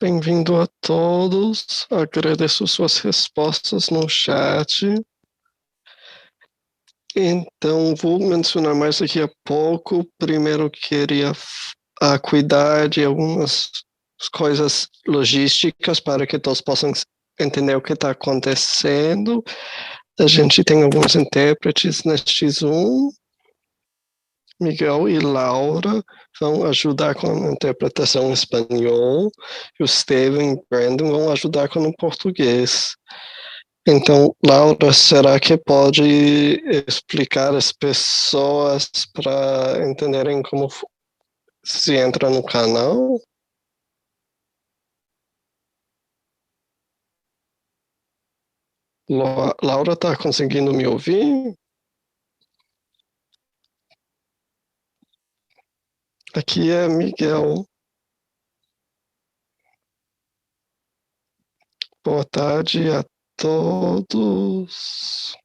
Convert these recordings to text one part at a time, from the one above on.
Bem-vindo a todos. Agradeço suas respostas no chat. Então, vou mencionar mais daqui a pouco. Primeiro, queria cuidar de algumas coisas logísticas para que todos possam entender o que está acontecendo. A gente tem alguns intérpretes neste Zoom. Miguel e Laura vão ajudar com a interpretação em espanhol, e o Steven e Brandon vão ajudar com o português. Então, Laura, será que pode explicar às pessoas para entenderem como se entra no canal? Laura, está conseguindo me ouvir? Aqui é Miguel. Boa tarde a todos.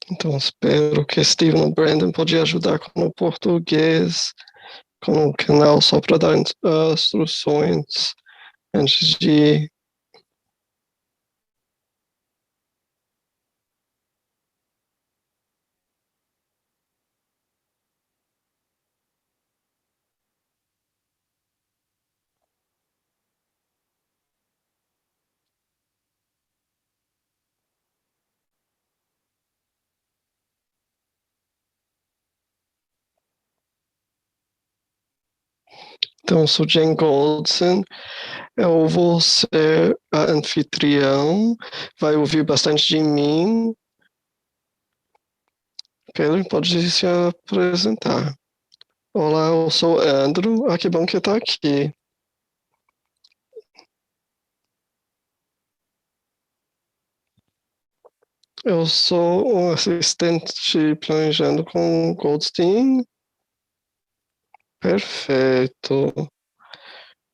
Então, espero que Steven ou Brandon pode ajudar com o português, com o canal, só para dar instruções antes de... Então, sou Jane Goldson, eu vou ser a anfitrião, vai ouvir bastante de mim. Pedro, pode se apresentar. Olá, eu sou Andrew. Que bom que está aqui. Eu sou um assistente planejando com Goldstein. Perfeito.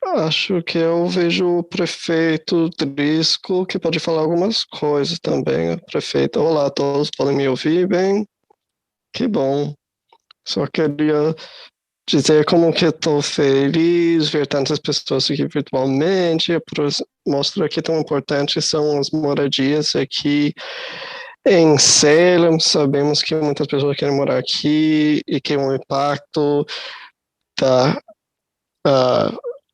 Acho que eu vejo o prefeito Drisco, que pode falar algumas coisas também. Prefeito, olá, todos podem me ouvir bem? Que bom. Só queria dizer como que estou feliz ver tantas pessoas aqui virtualmente, mostrar que tão importantes são as moradias aqui em Salem. Sabemos que muitas pessoas querem morar aqui e que o impacto da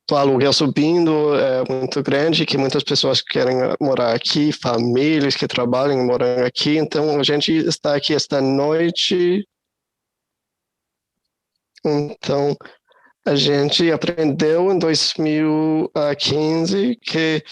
do aluguel subindo é muito grande, que muitas pessoas querem morar aqui, famílias que trabalham e moram aqui. Então, a gente está aqui esta noite. Então, a gente aprendeu em 2015 que,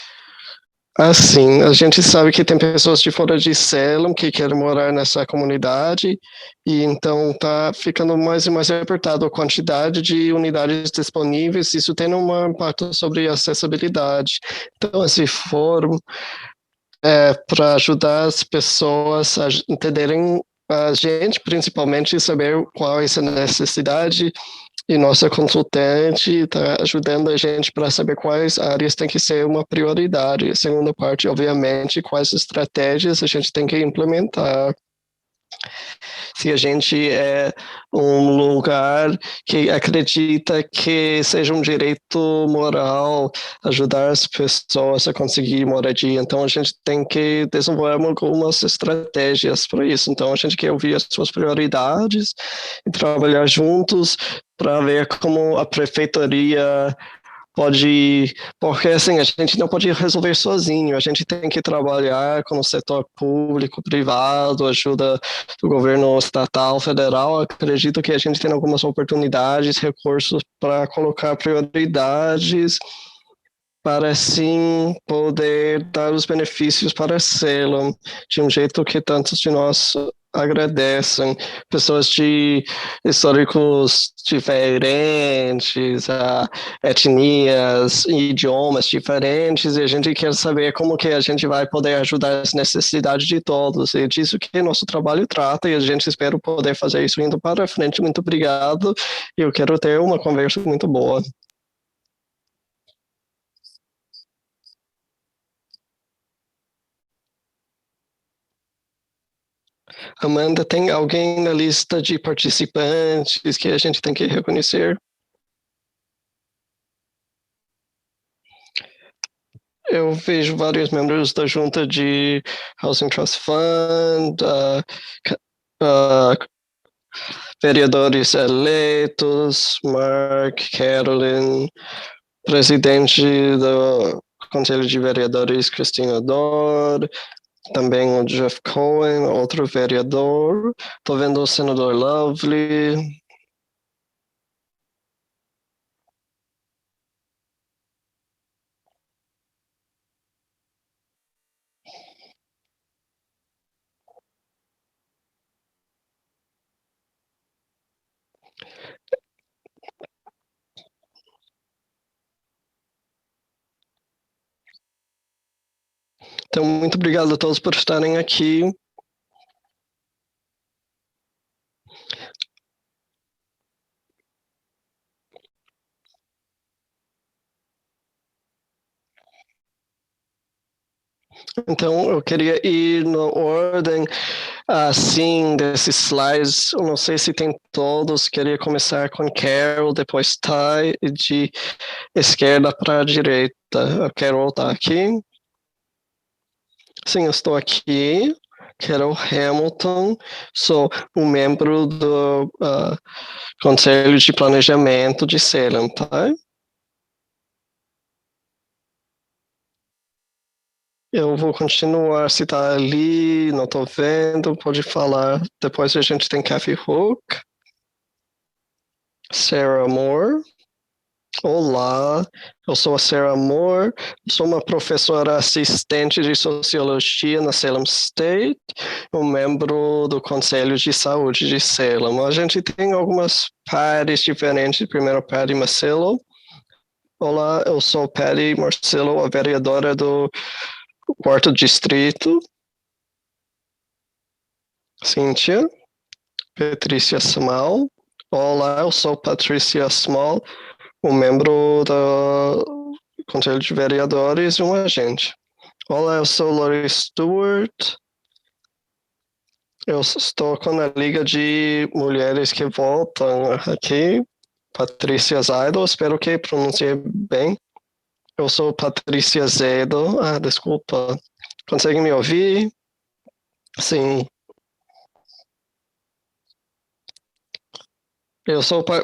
assim, a gente sabe que tem pessoas de fora de Salem que querem morar nessa comunidade, e então está ficando mais e mais apertado a quantidade de unidades disponíveis. Isso tem um impacto sobre a acessibilidade. Então, esse fórum é para ajudar as pessoas a entenderem a gente, principalmente, saber qual é essa necessidade, e nossa consultante está ajudando a gente para saber quais áreas tem que ser uma prioridade. A segunda parte, obviamente, quais estratégias a gente tem que implementar. Se a gente é um lugar que acredita que seja um direito moral ajudar as pessoas a conseguir moradia, então a gente tem que desenvolver algumas estratégias para isso. Então a gente quer ouvir as suas prioridades e trabalhar juntos para ver como a prefeitoria pode, porque assim, a gente não pode resolver sozinho, a gente tem que trabalhar com o setor público, privado, ajuda do governo estatal, federal. Acredito que a gente tem algumas oportunidades, recursos para colocar prioridades para assim poder dar os benefícios para Salem de um jeito que tantos de nós agradecem. Pessoas de históricos diferentes, etnias, idiomas diferentes, e a gente quer saber como que a gente vai poder ajudar as necessidades de todos. E é disso que nosso trabalho trata, e a gente espera poder fazer isso indo para frente. Muito obrigado. Eu quero ter uma conversa muito boa. Amanda, tem alguém na lista de participantes que a gente tem que reconhecer? Eu vejo vários membros da junta de Housing Trust Fund, vereadores eleitos, Mark, Carolyn, presidente do Conselho de Vereadores, Cristina Dor, também o Jeff Cohen, outro vereador. Estou vendo o senador Lovely. Então, muito obrigado a todos por estarem aqui. Então, eu queria ir na ordem, assim, desses slides. Eu não sei se tem todos. Queria começar com Carol, depois Ty, de esquerda para a direita. A Carol está aqui. Sim, eu estou aqui. Carol Hamilton, sou um membro do Conselho de Planejamento de Salem, tá? Eu vou continuar, se tá ali, não tô vendo, pode falar. Depois a gente tem Kathy Hook, Sarah Moore. Olá, eu sou a Sarah Moore, sou uma professora assistente de Sociologia na Salem State, um membro do Conselho de Saúde de Salem. A gente tem algumas pares diferentes. Primeiro, Patty Marcelo. Olá, eu sou Patty Marcelo, a vereadora do Quarto Distrito. Cíntia, Patrícia Small. Olá, eu sou Patrícia Small, um membro do Conselho de Vereadores e um agente. Olá, eu sou Lori Stewart. Eu estou com a Liga de Mulheres que Voltam aqui. Patrícia Zaido, espero que pronuncie bem. Eu sou Patrícia Zedo. Desculpa. Consegue me ouvir? Sim.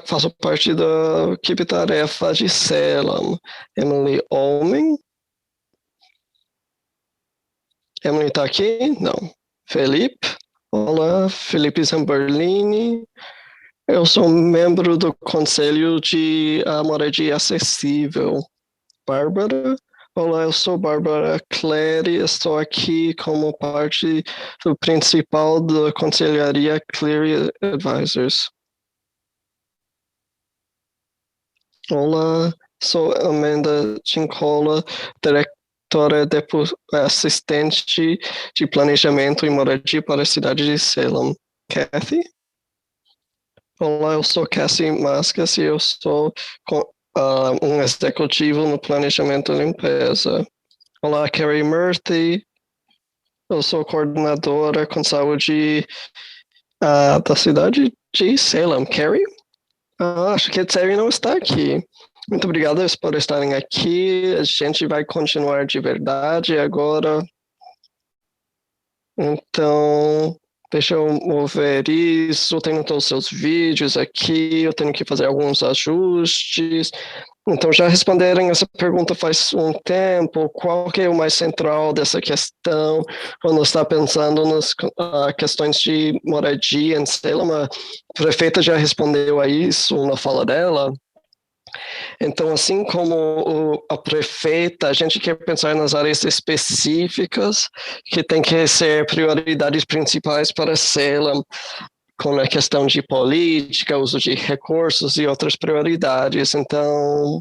Faço parte da equipe tarefa de Salem. Emily Omen. Emily está aqui? Não. Felipe? Olá, Felipe Zamberlini. Eu sou membro do Conselho de Moradia Acessível. Bárbara? Olá, eu sou Bárbara Clary, estou aqui como parte do principal da Conselharia Clery Advisors. Olá, sou Amanda Cincola, diretora assistente de planejamento e moradia para a cidade de Salem. Kathy? Olá, eu sou Cassie Mascas e eu sou um executivo no planejamento e limpeza. Olá, Carrie Murphy. Eu sou coordenadora com saúde da cidade de Salem. Carrie? Acho que a Terry não está aqui. Muito obrigado por estarem aqui. A gente vai continuar de verdade agora. Então, deixa eu mover isso. Eu tenho todos os seus vídeos aqui. Eu tenho que fazer alguns ajustes. Então, já responderam essa pergunta faz um tempo, qual que é o mais central dessa questão, quando está pensando nas questões de moradia em Salem? A prefeita já respondeu a isso na fala dela. Então, assim como a prefeita, a gente quer pensar nas áreas específicas que tem que ser prioridades principais para Salem, com a questão de política, uso de recursos e outras prioridades. Então,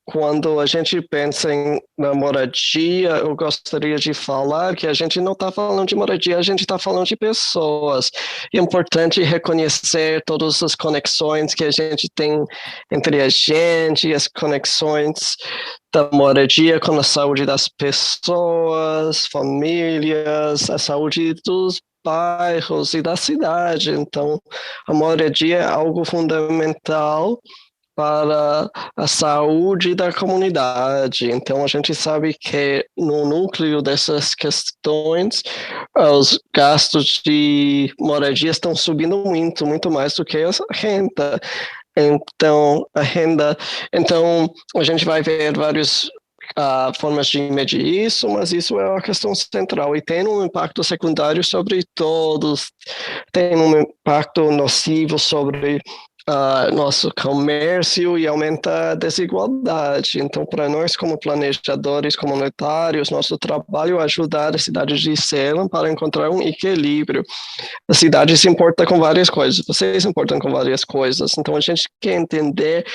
quando a gente pensa na moradia, eu gostaria de falar que a gente não está falando de moradia, a gente está falando de pessoas. É importante reconhecer todas as conexões que a gente tem entre a gente, as conexões da moradia com a saúde das pessoas, famílias, a saúde dos bairros e da cidade. Então, a moradia é algo fundamental para a saúde da comunidade. Então, a gente sabe que no núcleo dessas questões, os gastos de moradia estão subindo muito, muito mais do que a renda. Então, a gente vai ver várias formas de medir isso, mas isso é uma questão central e tem um impacto secundário sobre todos, tem um impacto nocivo sobre nosso comércio e aumenta a desigualdade. Então, para nós, como planejadores comunitários, nosso trabalho é ajudar a cidade de Salem para encontrar um equilíbrio. A cidade se importa com várias coisas, vocês se importam com várias coisas, então a gente quer entender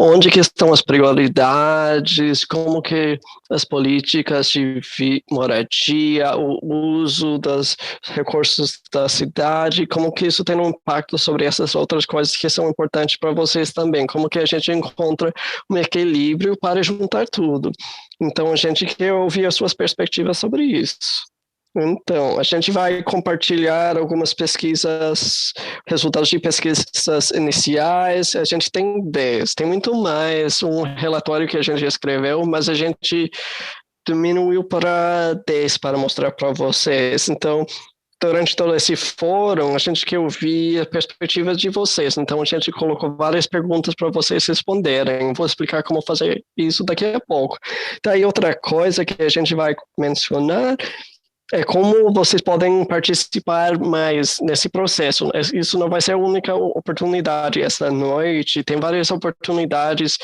onde que estão as prioridades, como que as políticas de moradia, o uso dos recursos da cidade, como que isso tem um impacto sobre essas outras coisas que são importantes para vocês também, como que a gente encontra um equilíbrio para juntar tudo. Então, a gente quer ouvir as suas perspectivas sobre isso. Então, a gente vai compartilhar algumas pesquisas, resultados de pesquisas iniciais. A gente tem 10, tem muito mais, um relatório que a gente escreveu, mas a gente diminuiu para 10 para mostrar para vocês. Então, durante todo esse fórum, a gente quer ouvir a perspectiva de vocês. Então, a gente colocou várias perguntas para vocês responderem. Vou explicar como fazer isso daqui a pouco. Daí, outra coisa que a gente vai mencionar é como vocês podem participar mais nesse processo. Isso não vai ser a única oportunidade esta noite, tem várias oportunidades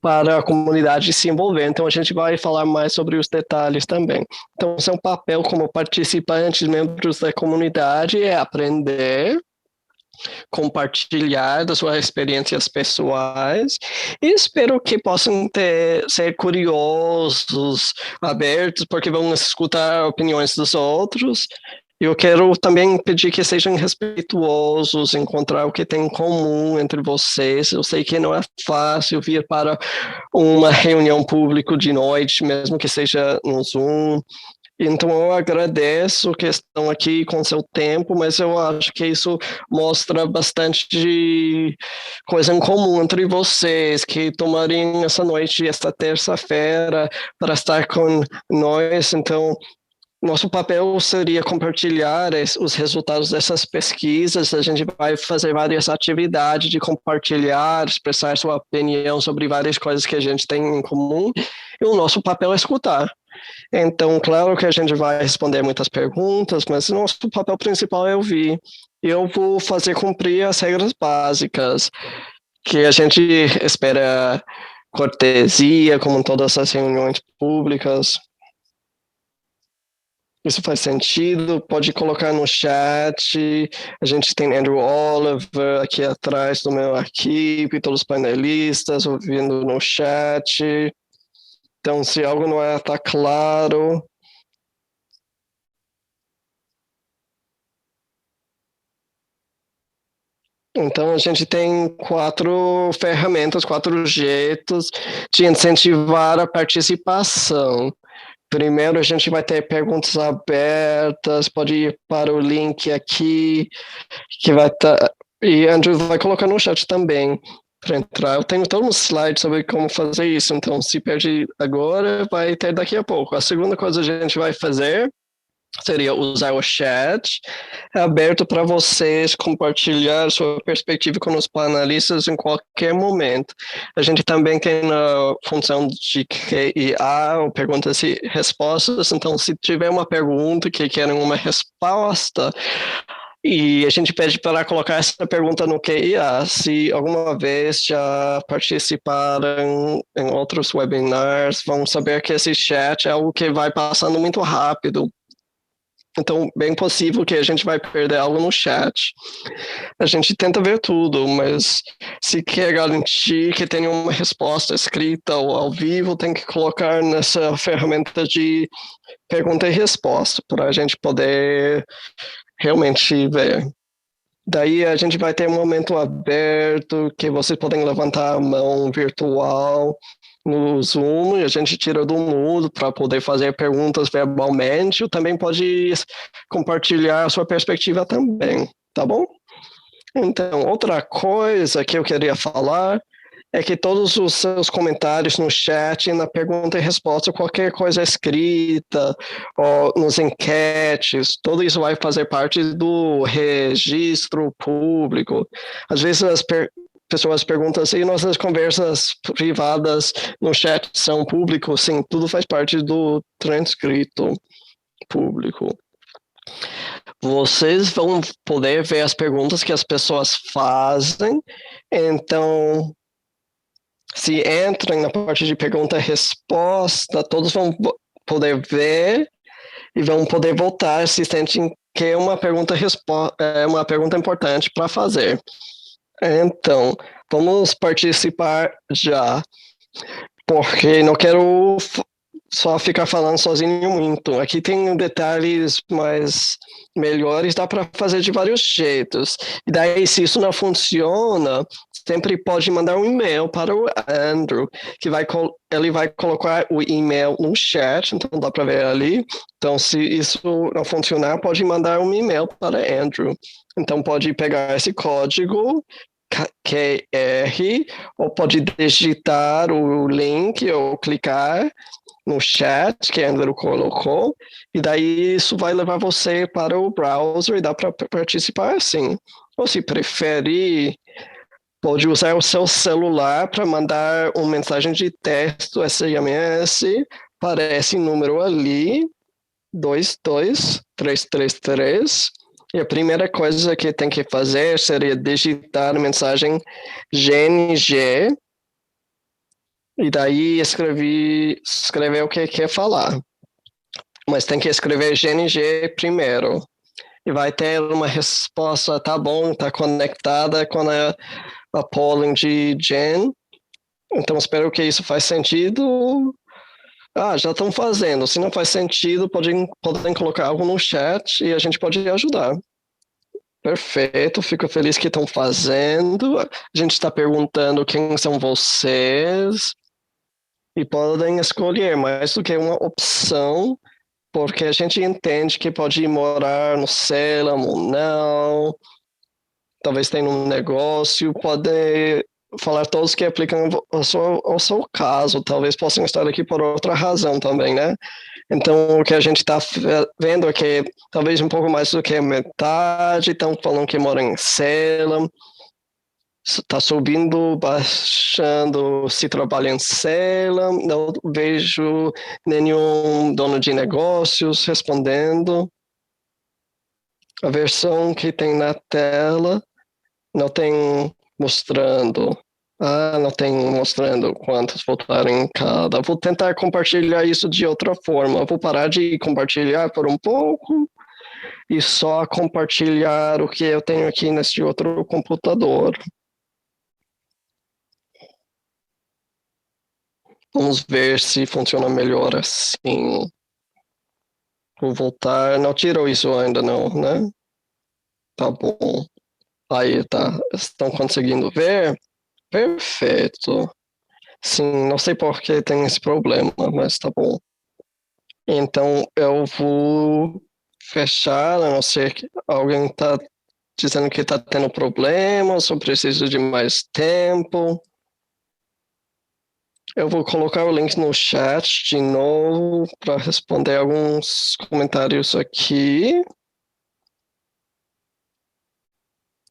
para a comunidade se envolver, então a gente vai falar mais sobre os detalhes também. Então, seu papel como participantes, membros da comunidade, é aprender, compartilhar das suas experiências pessoais e espero que possam ser curiosos, abertos, porque vão escutar opiniões dos outros. Eu quero também pedir que sejam respeituosos, encontrar o que tem em comum entre vocês. Eu sei que não é fácil vir para uma reunião pública de noite, mesmo que seja no Zoom. Então, eu agradeço que estão aqui com seu tempo, mas eu acho que isso mostra bastante coisa em comum entre vocês, que tomariam essa noite, esta terça-feira, para estar com nós. Então, nosso papel seria compartilhar os resultados dessas pesquisas. A gente vai fazer várias atividades de compartilhar, expressar sua opinião sobre várias coisas que a gente tem em comum. E o nosso papel é escutar. Então, claro que a gente vai responder muitas perguntas, mas o nosso papel principal é ouvir. Eu vou fazer cumprir as regras básicas, que a gente espera cortesia, como em todas as reuniões públicas. Isso faz sentido? Pode colocar no chat. A gente tem Andrew Oliver aqui atrás do meu equipe, todos os panelistas ouvindo no chat. Então, se algo não está claro. Então, a gente tem 4 ferramentas, 4 jeitos de incentivar a participação. Primeiro, a gente vai ter perguntas abertas, pode ir para o link aqui, que vai estar. E Andrew vai colocar no chat também para entrar. Eu tenho todo um slide sobre como fazer isso, então se perde agora, vai ter daqui a pouco. A segunda coisa que a gente vai fazer seria usar o chat. É aberto para vocês compartilhar sua perspectiva com os panelistas em qualquer momento. A gente também tem a função de QIA, ou perguntas e respostas. Então, se tiver uma pergunta que querem uma resposta, e a gente pede para colocar essa pergunta no QIA. Se alguma vez já participaram em outros webinars, vão saber que esse chat é algo que vai passando muito rápido. Então, bem possível que a gente vai perder algo no chat. A gente tenta ver tudo, mas se quer garantir que tenha uma resposta escrita ou ao vivo, tem que colocar nessa ferramenta de pergunta e resposta, para a gente poder realmente ver. Daí a gente vai ter um momento aberto que vocês podem levantar a mão virtual no Zoom e a gente tira do mudo para poder fazer perguntas verbalmente. Também pode compartilhar a sua perspectiva também, tá bom? Então, outra coisa que eu queria falar é que todos os seus comentários no chat, na pergunta e resposta, qualquer coisa escrita, ou nos enquetes, tudo isso vai fazer parte do registro público. Às vezes as pessoas perguntam assim, nossas conversas privadas no chat são públicos? Sim, tudo faz parte do transcrito público. Vocês vão poder ver as perguntas que as pessoas fazem, então se entrem na parte de pergunta e resposta, todos vão poder ver e vão poder votar se sentem que é uma pergunta importante para fazer. Então, vamos participar já, porque não quero só ficar falando sozinho muito. Aqui tem detalhes mais melhores, dá para fazer de vários jeitos. E daí, se isso não funciona, sempre pode mandar um e-mail para o Andrew, que ele vai colocar o e-mail no chat, então dá para ver ali. Então, se isso não funcionar, pode mandar um e-mail para Andrew. Então, pode pegar esse código QR, ou pode digitar o link ou clicar no chat que Andrew colocou, e daí isso vai levar você para o browser e dá para participar assim. Ou se preferir, pode usar o seu celular para mandar uma mensagem de texto SMS para esse número ali, 22333. E a primeira coisa que tem que fazer seria digitar a mensagem GNG e daí escrever o que quer falar. Mas tem que escrever GNG primeiro. E vai ter uma resposta, tá bom, tá conectada com a polling de Jen. Então espero que isso faz sentido. Já estão fazendo. Se não faz sentido, podem colocar algo no chat e a gente pode ajudar. Perfeito, fico feliz que estão fazendo. A gente está perguntando quem são vocês e podem escolher mais do que uma opção, porque a gente entende que pode morar no Salem ou não, talvez tenha um negócio, pode falar todos que aplicam ao seu caso, talvez possam estar aqui por outra razão também, né? Então, o que a gente está vendo é que talvez um pouco mais do que metade estão falando que moram em Salem, está subindo, baixando, se trabalha em Salem, não vejo nenhum dono de negócios respondendo. A versão que tem na tela não tem mostrando. Não tem mostrando quantos votaram em cada. Vou tentar compartilhar isso de outra forma. Vou parar de compartilhar por um pouco e só compartilhar o que eu tenho aqui nesse outro computador. Vamos ver se funciona melhor assim. Vou voltar. Não tirou isso ainda não, né? Tá bom. Aí, tá. Estão conseguindo ver? Perfeito. Sim, não sei por que tem esse problema, mas tá bom. Então, eu vou fechar, a não ser que alguém tá dizendo que tá tendo problemas ou precisa de mais tempo. Eu vou colocar o link no chat de novo para responder alguns comentários aqui.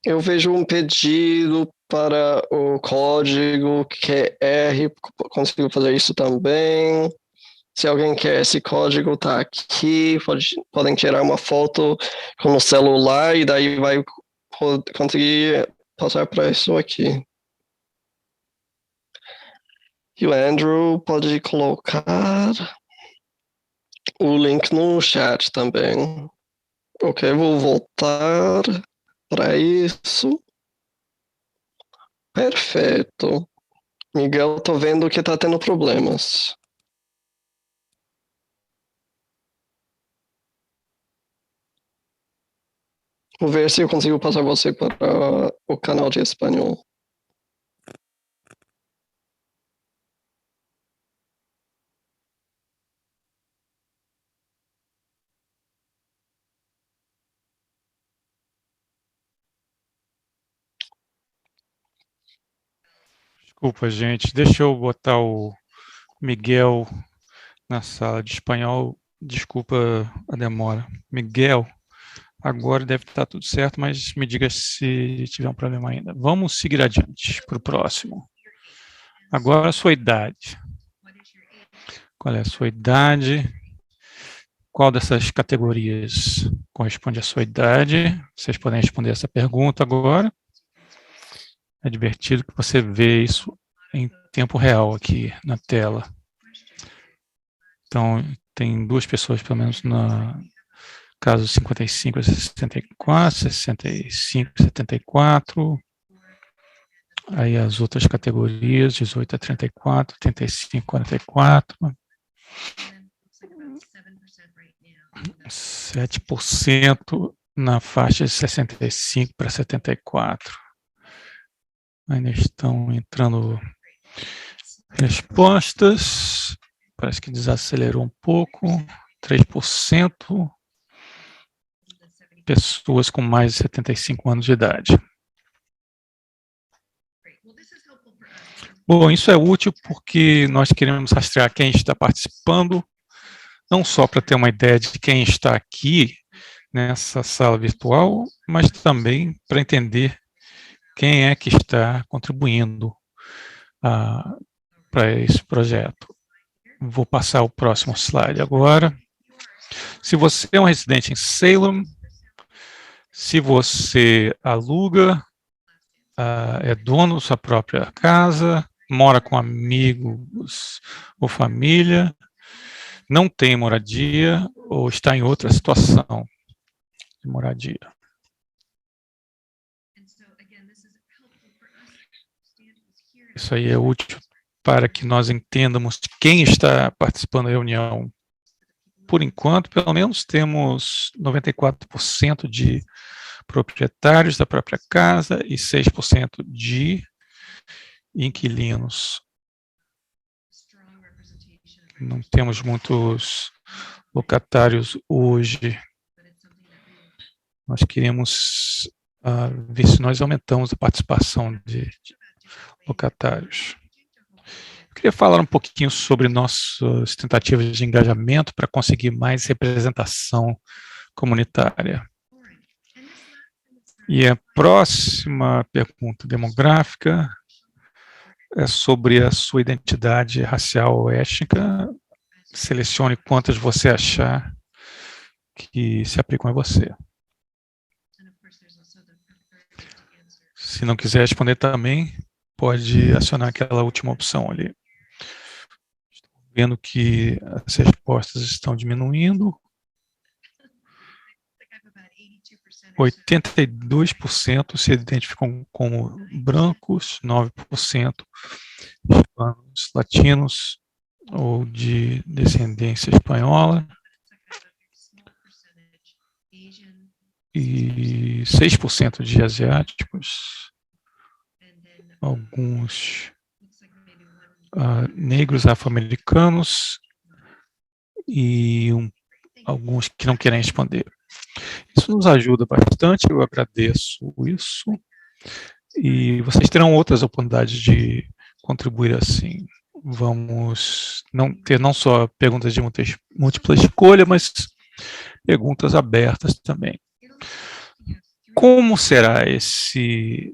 Eu vejo um pedido para o código QR, consigo fazer isso também. Se alguém quer esse código, tá aqui. Podem tirar uma foto com o celular e daí vai conseguir passar para isso aqui. E o Andrew pode colocar o link no chat também. Ok, vou voltar para isso. Perfeito. Miguel, tô vendo que tá tendo problemas. Vou ver se eu consigo passar você para o canal de espanhol. Desculpa, gente. Deixa eu botar o Miguel na sala de espanhol. Desculpa a demora. Miguel, agora deve estar tudo certo, mas me diga se tiver um problema ainda. Vamos seguir adiante para o próximo. Agora a sua idade. Qual é a sua idade? Qual dessas categorias corresponde à sua idade? Vocês podem responder essa pergunta agora. É divertido que você vê isso em tempo real aqui na tela. Então, tem duas pessoas, pelo menos, no caso 55 a 64, 65 a 74. Aí as outras categorias, 18 a 34, 35 a 44. 7% na faixa de 65 para 74. Ainda estão entrando respostas. Parece que desacelerou um pouco. 3%. Pessoas com mais de 75 anos de idade. Bom, isso é útil porque nós queremos rastrear quem está participando, não só para ter uma ideia de quem está aqui nessa sala virtual, mas também para entender quem é que está contribuindo para esse projeto. Vou passar o próximo slide agora. Se você é um residente em Salem, se você aluga, é dono da sua própria casa, mora com amigos ou família, não tem moradia ou está em outra situação de moradia. Isso aí é útil para que nós entendamos quem está participando da reunião. Por enquanto, pelo menos temos 94% de proprietários da própria casa e 6% de inquilinos. Não temos muitos locatários hoje. Nós queremos ver se nós aumentamos a participação de locatários. Eu queria falar um pouquinho sobre nossas tentativas de engajamento para conseguir mais representação comunitária. E a próxima pergunta demográfica é sobre a sua identidade racial ou étnica. Selecione quantas você achar que se aplicam a você. Se não quiser responder também, pode acionar aquela última opção ali. Estou vendo que as respostas estão diminuindo. 82% se identificam como brancos, 9% hispanos, latinos ou de descendência espanhola e 6% de asiáticos, alguns negros afro-americanos e alguns que não querem responder. Isso nos ajuda bastante, eu agradeço isso. E vocês terão outras oportunidades de contribuir assim. vamos ter não só perguntas de múltipla escolha, mas perguntas abertas também. Como será esse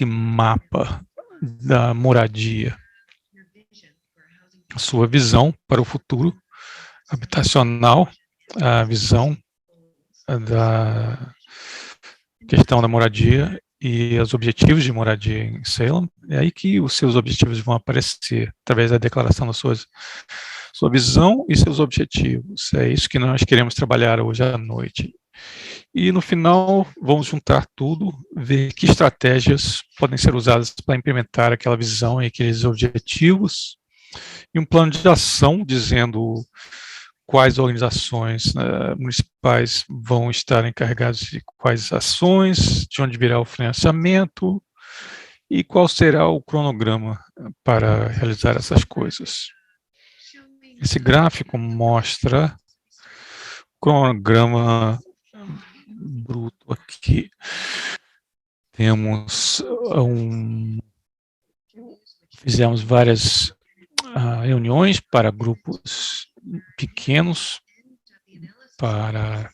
mapa da moradia? A sua visão para o futuro habitacional, a visão da questão da moradia e os objetivos de moradia em Salem. É aí que os seus objetivos vão aparecer, através da declaração da sua visão e seus objetivos. É isso que nós queremos trabalhar hoje à noite. E no final, vamos juntar tudo, ver que estratégias podem ser usadas para implementar aquela visão e aqueles objetivos, e um plano de ação dizendo quais organizações municipais vão estar encarregadas de quais ações, de onde virá o financiamento e qual será o cronograma para realizar essas coisas. Esse gráfico mostra o cronograma bruto aqui. Fizemos várias reuniões para grupos pequenos para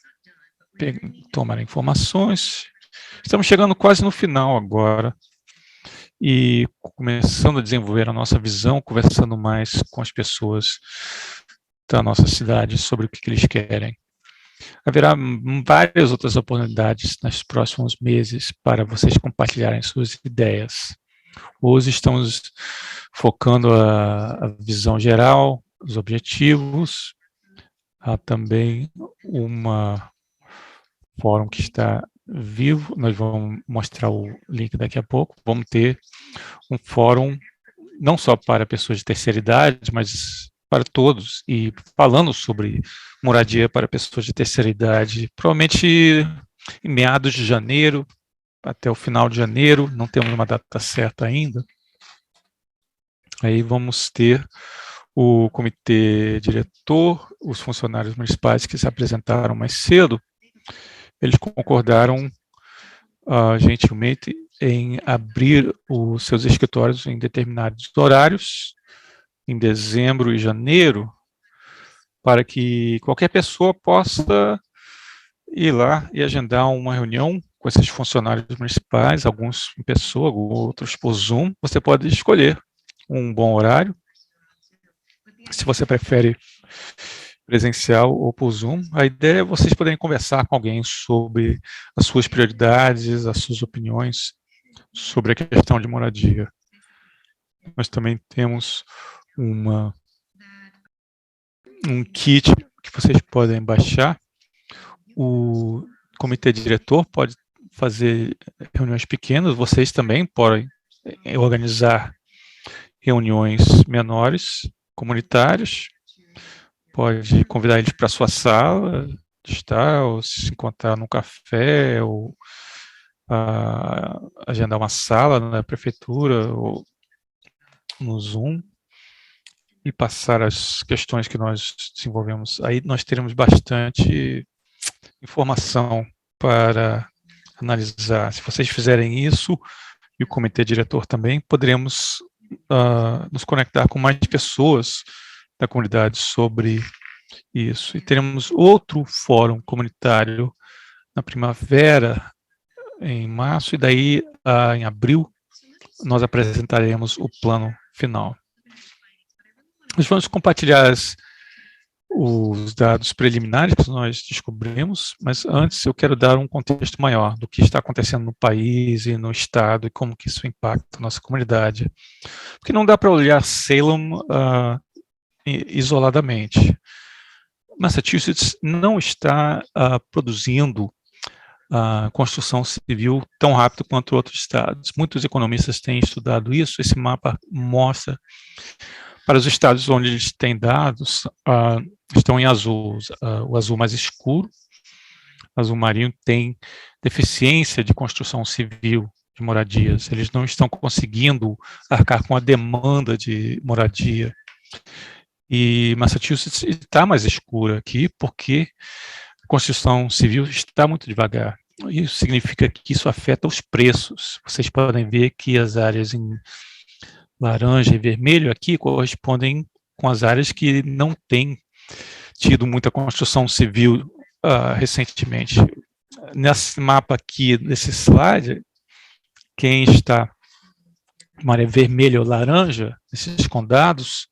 tomar informações. Estamos chegando quase no final agora e começando a desenvolver a nossa visão, conversando mais com as pessoas da nossa cidade sobre o que eles querem. Haverá várias outras oportunidades nos próximos meses para vocês compartilharem suas ideias. Hoje estamos focando a visão geral, os objetivos. Há também fórum que está vivo, nós vamos mostrar o link daqui a pouco. Vamos ter um fórum não só para pessoas de terceira idade, mas para todos, e falando sobre moradia para pessoas de terceira idade, provavelmente em meados de janeiro, até o final de janeiro, não temos uma data certa ainda. Aí vamos ter o comitê diretor, os funcionários municipais que se apresentaram mais cedo, eles concordaram gentilmente em abrir os seus escritórios em determinados horários, em dezembro e janeiro, para que qualquer pessoa possa ir lá e agendar uma reunião com esses funcionários municipais, alguns em pessoa, outros por Zoom. Você pode escolher um bom horário, se você prefere presencial ou por Zoom. A ideia é vocês poderem conversar com alguém sobre as suas prioridades, as suas opiniões sobre a questão de moradia. Nós também temos um kit que vocês podem baixar. O comitê diretor pode fazer reuniões pequenas, vocês também podem organizar reuniões menores, comunitárias, pode convidar eles para a sua sala de estar, ou se encontrar num café, ou agendar uma sala na prefeitura, ou no Zoom, e passar as questões que nós desenvolvemos. Aí nós teremos bastante informação para analisar. Se vocês fizerem isso, e o comitê diretor também, poderemos nos conectar com mais pessoas da comunidade sobre isso. E teremos outro fórum comunitário na primavera, em março, e daí, em abril, nós apresentaremos o plano final. Nós vamos compartilhar os dados preliminares que nós descobrimos, mas antes eu quero dar um contexto maior do que está acontecendo no país e no estado e como que isso impacta a nossa comunidade. Porque não dá para olhar Salem isoladamente. Massachusetts não está produzindo construção civil tão rápido quanto outros estados. Muitos economistas têm estudado isso. Esse mapa mostra para os estados onde eles têm dados, estão em azul, o azul mais escuro, azul marinho tem deficiência de construção civil de moradias, eles não estão conseguindo arcar com a demanda de moradia. E Massachusetts está mais escura aqui porque a construção civil está muito devagar. Isso significa que isso afeta os preços. Vocês podem ver que as áreas laranja e vermelho aqui correspondem com as áreas que não têm tido muita construção civil recentemente. Nesse mapa aqui, nesse slide, quem está uma área vermelha ou laranja, esses condados,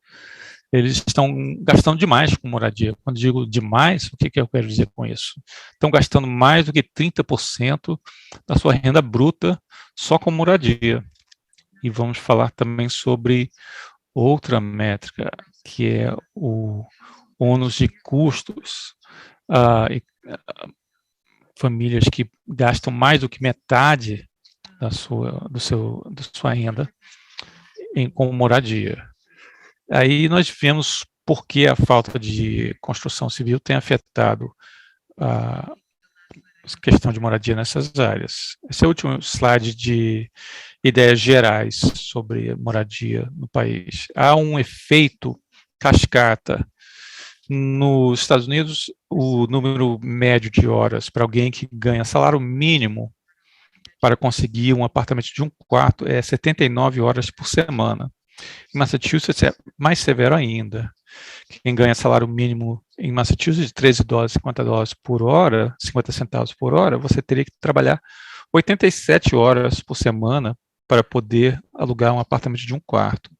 eles estão gastando demais com moradia. Quando digo demais, o que eu quero dizer com isso? Estão gastando mais do que 30% da sua renda bruta só com moradia. E vamos falar também sobre outra métrica, que é o ônus de custos. Famílias que gastam mais do que metade da sua renda com moradia. Aí nós vemos por que a falta de construção civil tem afetado a questão de moradia nessas áreas. Esse é o último slide de ideias gerais sobre moradia no país. Há um efeito cascata. Nos Estados Unidos, o número médio de horas para alguém que ganha salário mínimo para conseguir um apartamento de um quarto é 79 horas por semana. Em Massachusetts é mais severo ainda. Quem ganha salário mínimo em Massachusetts de $13, $50 por hora, 50 centavos por hora, você teria que trabalhar 87 horas por semana para poder alugar um apartamento de um quarto.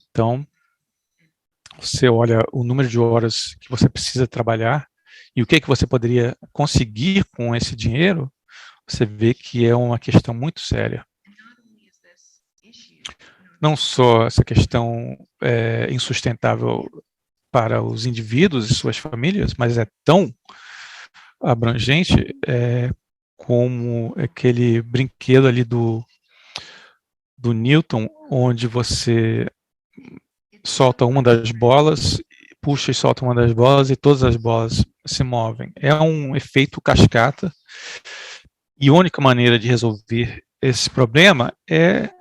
Então, você olha o número de horas que você precisa trabalhar e o que você poderia conseguir com esse dinheiro, você vê que é uma questão muito séria. Não só essa questão é insustentável para os indivíduos e suas famílias, mas é tão abrangente como aquele brinquedo ali do Newton, onde você solta uma das bolas, puxa e solta uma das bolas e todas as bolas se movem. É um efeito cascata e a única maneira de resolver esse problema é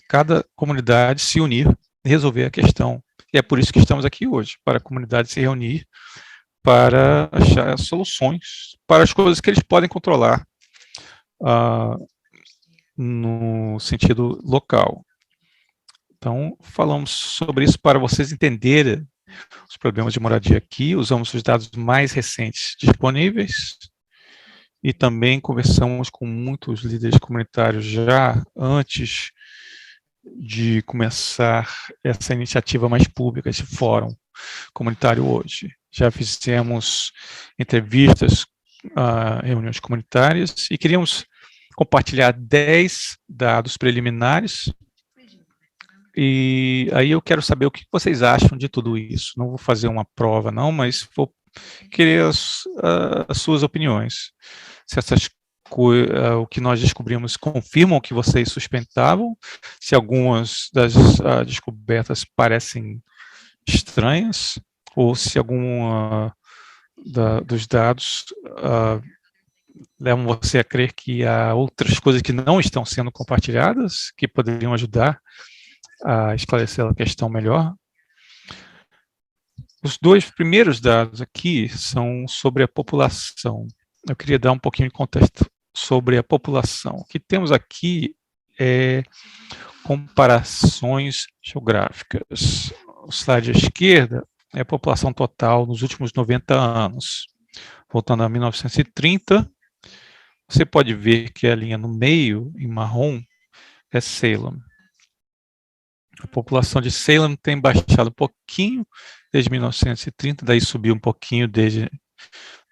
cada comunidade se unir e resolver a questão. E é por isso que estamos aqui hoje, para a comunidade se reunir para achar soluções para as coisas que eles podem controlar no sentido local. Então, falamos sobre isso para vocês entenderem os problemas de moradia aqui, usamos os dados mais recentes disponíveis e também conversamos com muitos líderes comunitários já antes de começar essa iniciativa mais pública, esse fórum comunitário hoje. Já fizemos entrevistas, reuniões comunitárias e queríamos compartilhar 10 dados preliminares. E aí eu quero saber o que vocês acham de tudo isso. Não vou fazer uma prova, não, mas vou querer as suas opiniões. Se o que nós descobrimos confirmam o que vocês suspeitavam, se algumas das descobertas parecem estranhas, ou se alguma dos dados levam você a crer que há outras coisas que não estão sendo compartilhadas, que poderiam ajudar a esclarecer a questão melhor. Os dois primeiros dados aqui são sobre a população. Eu queria dar um pouquinho de contexto sobre a população. O que temos aqui é comparações geográficas. O slide à esquerda é a população total nos últimos 90 anos. Voltando a 1930, você pode ver que a linha no meio, em marrom, é Salem. A população de Salem tem baixado um pouquinho desde 1930, daí subiu um pouquinho desde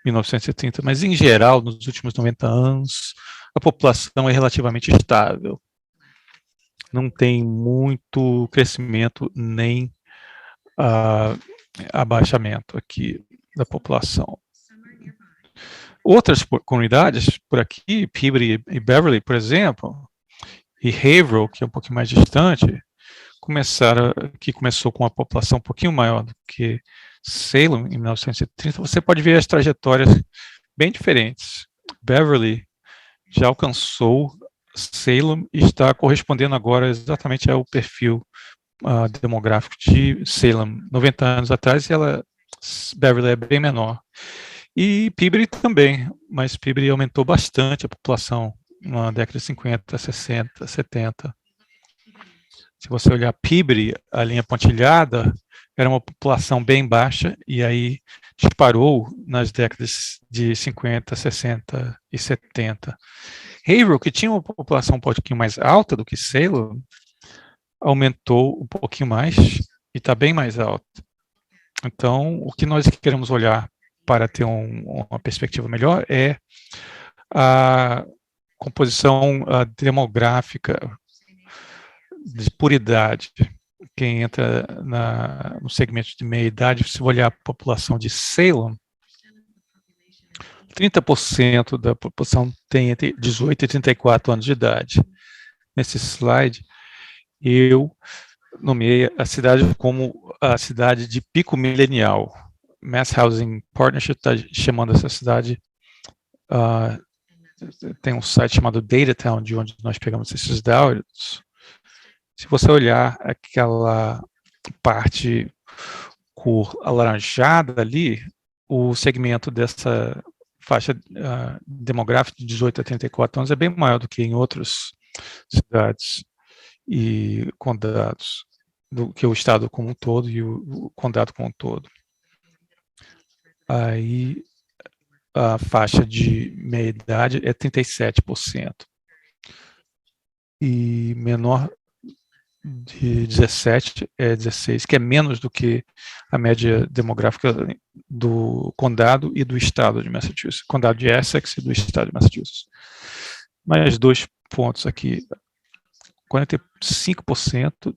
1930, mas em geral, nos últimos 90 anos, a população é relativamente estável. Não tem muito crescimento nem abaixamento aqui da população. Outras comunidades por aqui, Peabody e Beverly, por exemplo, e Haverhill, que é um pouquinho mais distante, começou com uma população um pouquinho maior do que Salem, em 1930, você pode ver as trajetórias bem diferentes. Beverly já alcançou Salem e está correspondendo agora exatamente ao perfil demográfico de Salem. 90 anos atrás, Beverly é bem menor. E Peabody também, mas Peabody aumentou bastante a população na década de 50, 60, 70. Se você olhar Peabody, a linha pontilhada, era uma população bem baixa, e aí disparou nas décadas de 50, 60 e 70. Haverhill, que tinha uma população um pouquinho mais alta do que Salem, aumentou um pouquinho mais e está bem mais alta. Então, o que nós queremos olhar para ter uma perspectiva melhor é a composição demográfica de por idade. Quem entra no segmento de meia-idade, se olhar a população de Salem, 30% da população tem entre 18 e 34 anos de idade. Nesse slide, eu nomeei a cidade como a cidade de pico milenial. Mass Housing Partnership está chamando essa cidade, tem um site chamado Datatown, de onde nós pegamos esses dados. Se você olhar aquela parte cor alaranjada ali, o segmento dessa faixa demográfica de 18 a 34 anos é bem maior do que em outras cidades e condados, do que o estado como um todo e o condado como um todo. Aí a faixa de meia-idade é 37%. E menor de 17 é 16, que é menos do que a média demográfica do condado e do estado de Massachusetts, condado de Essex e do estado de Massachusetts. Mais 2 pontos aqui. 45%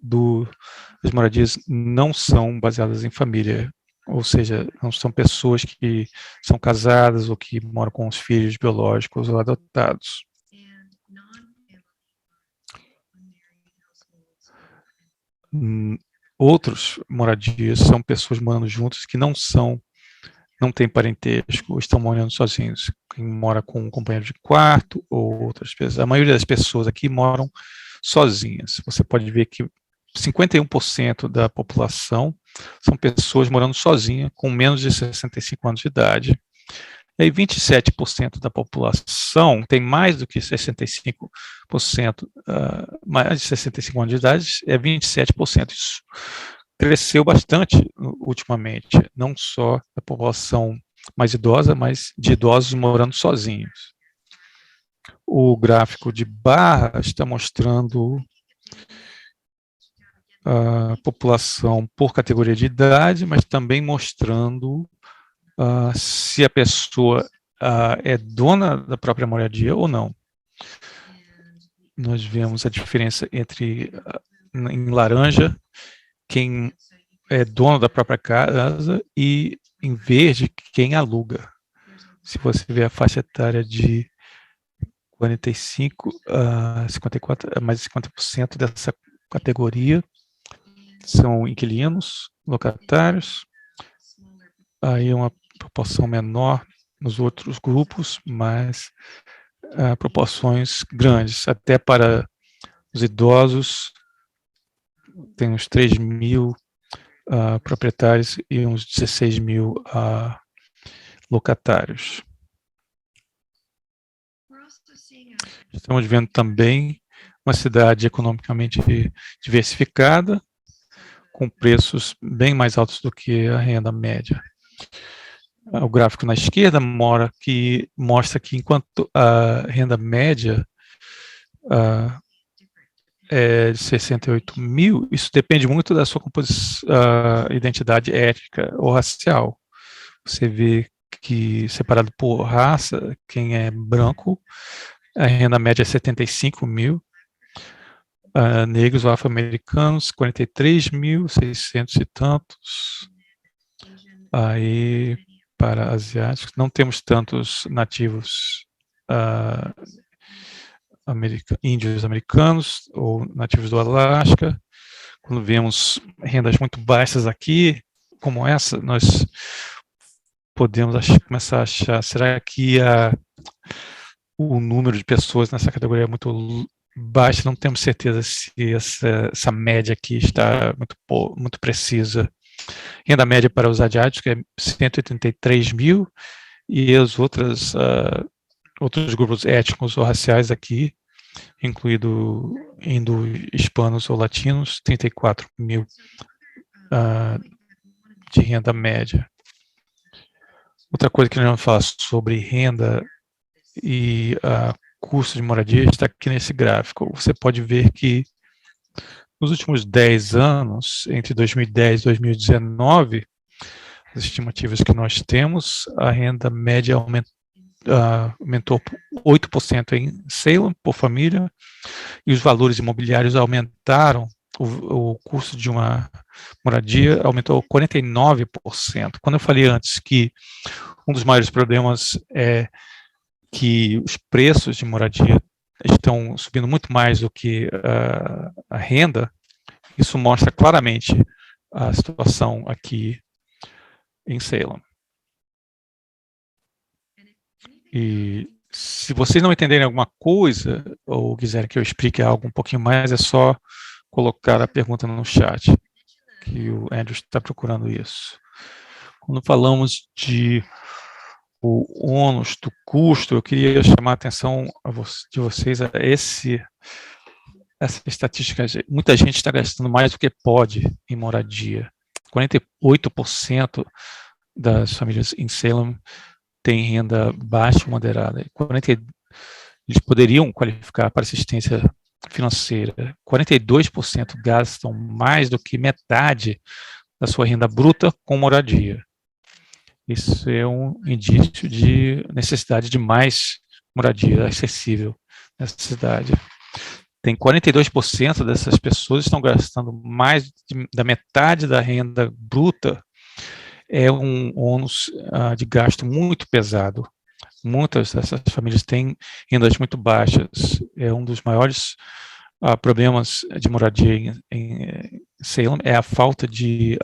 das moradias não são baseadas em família, ou seja, não são pessoas que são casadas ou que moram com os filhos biológicos ou adotados. Outros moradias são pessoas morando juntas que não têm parentesco, ou estão morando sozinhos. Quem mora com um companheiro de quarto ou outras pessoas. A maioria das pessoas aqui moram sozinhas. Você pode ver que 51% da população são pessoas morando sozinhas, com menos de 65 anos de idade. E aí 27% da população tem mais do que 65%, mais de 65 anos de idade, é 27%. Isso cresceu bastante ultimamente, não só a população mais idosa, mas de idosos morando sozinhos. O gráfico de barra está mostrando a população por categoria de idade, mas também mostrando se a pessoa é dona da própria moradia ou não. Nós vemos a diferença entre, em laranja, quem é dono da própria casa, e em verde, quem aluga. Se você vê a faixa etária de 45 a 54, mais de 50% dessa categoria são inquilinos, locatários. Aí uma proporção menor nos outros grupos, mas proporções grandes, até para os idosos, tem uns 3 mil proprietários e uns 16 mil locatários. Estamos vendo também uma cidade economicamente diversificada, com preços bem mais altos do que a renda média. O gráfico na esquerda mostra que enquanto a renda média é de 68 mil, isso depende muito da sua identidade étnica ou racial. Você vê que, separado por raça, quem é branco, a renda média é 75 mil, negros ou afro-americanos, 43.600 e tantos. Aí, para asiáticos, não temos tantos nativos índios americanos ou nativos do Alasca. Quando vemos rendas muito baixas aqui, como essa, nós podemos começar a achar, será que o número de pessoas nessa categoria é muito baixo? Não temos certeza se essa média aqui está muito precisa. Renda média para os asiáticos é 183 mil, e os outros grupos étnicos ou raciais aqui incluindo hispanos ou latinos, 34 mil de renda média. Outra coisa que nós vamos falar sobre renda e custo de moradia está aqui nesse gráfico. Você pode ver que nos últimos 10 anos, entre 2010 e 2019, as estimativas que nós temos, a renda média aumentou 8% em Salem por família, e os valores imobiliários aumentaram, o custo de uma moradia aumentou 49%. Quando eu falei antes que um dos maiores problemas é que os preços de moradia estão subindo muito mais do que a renda, isso mostra claramente a situação aqui em Salem. E se vocês não entenderem alguma coisa, ou quiserem que eu explique algo um pouquinho mais, é só colocar a pergunta no chat, que o Andrew está procurando isso. Quando falamos de o ônus do custo, eu queria chamar a atenção de vocês a essa estatística. Muita gente está gastando mais do que pode em moradia. 48% das famílias em Salem têm renda baixa ou moderada. Eles poderiam qualificar para assistência financeira. 42% gastam mais do que metade da sua renda bruta com moradia. Isso é um indício de necessidade de mais moradia acessível nessa cidade. Tem 42% dessas pessoas estão gastando mais da metade da renda bruta. É um ônus de gasto muito pesado. Muitas dessas famílias têm rendas muito baixas. É um dos maiores problemas de moradia em Salem, é a falta de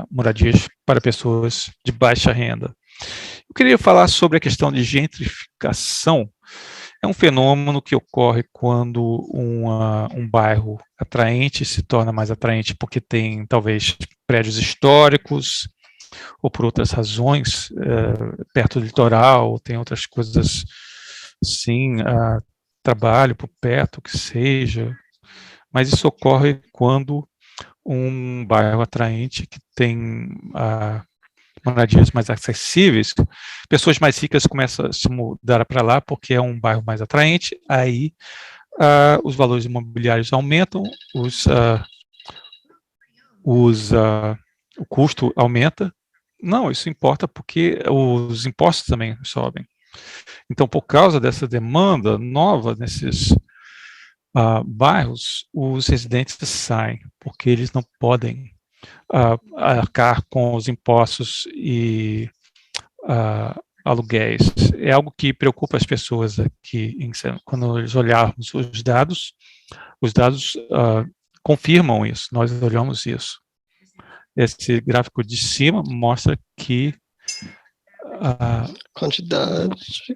moradias para pessoas de baixa renda. Eu queria falar sobre a questão de gentrificação. É um fenômeno que ocorre quando um bairro atraente se torna mais atraente porque tem, talvez, prédios históricos, ou por outras razões, perto do litoral, tem outras coisas, sim, trabalho por perto, o que seja, mas isso ocorre quando um bairro atraente que tem moradias mais acessíveis, pessoas mais ricas começam a se mudar para lá porque é um bairro mais atraente, aí os valores imobiliários aumentam, o custo aumenta. Não, isso importa porque os impostos também sobem. Então, por causa dessa demanda nova nesses bairros, os residentes saem, porque eles não podem arcar com os impostos e aluguéis. É algo que preocupa as pessoas aqui. Quando nós olharmos os dados confirmam isso, nós olhamos isso. Esse gráfico de cima mostra que quantidade.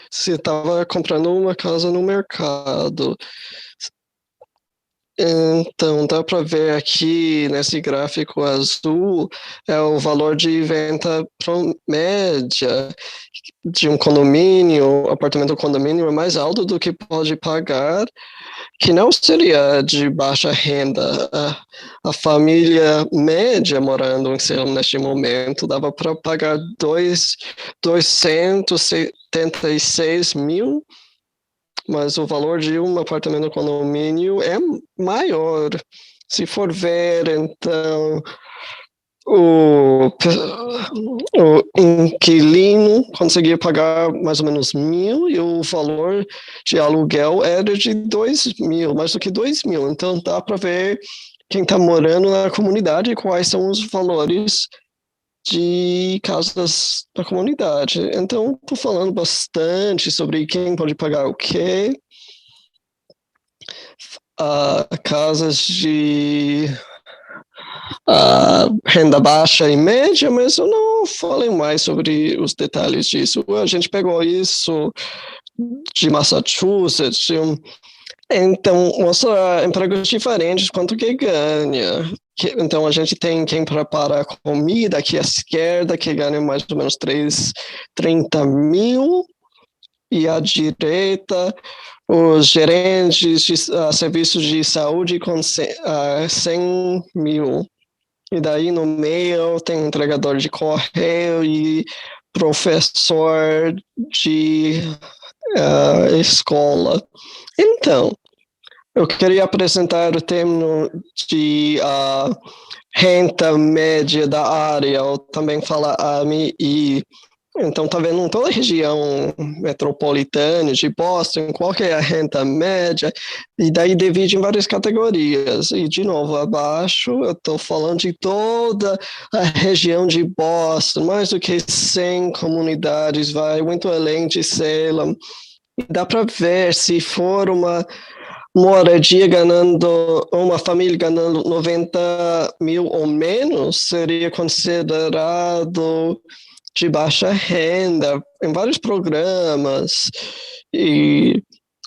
Você estava comprando uma casa no mercado. Então, dá para ver aqui nesse gráfico azul é o valor de venda média de um condomínio, apartamento condomínio é mais alto do que pode pagar, que não seria de baixa renda. A família média morando em Salem neste momento dava para pagar 276 mil, mas o valor de um apartamento condomínio é maior. Se for ver, então, o inquilino conseguia pagar mais ou menos 1.000 e o valor de aluguel era de 2.000, mais do que 2.000. Então, dá para ver quem está morando na comunidade e quais são os valores de casas da comunidade. Então, estou falando bastante sobre quem pode pagar o quê. Casas de renda baixa e média, mas eu não falei mais sobre os detalhes disso. A gente pegou isso de Massachusetts, então mostra empregos diferentes, quanto que ganha. Então a gente tem quem prepara a comida aqui à esquerda, que ganha mais ou menos 30 mil, e à direita, os gerentes de serviços de saúde com 100 mil. E daí no meio tem um entregador de correio e professor de escola. Então, eu queria apresentar o termo de renda média da área, ou também fala AMI. Então, está vendo em toda a região metropolitana de Boston, qual que é a renda média, e daí divide em várias categorias. E, de novo, abaixo, eu estou falando de toda a região de Boston, mais do que 100 comunidades, vai muito além de Salem. E dá para ver se for uma moradia ganhando, uma família ganhando 90 mil ou menos, seria considerado de baixa renda em vários programas. E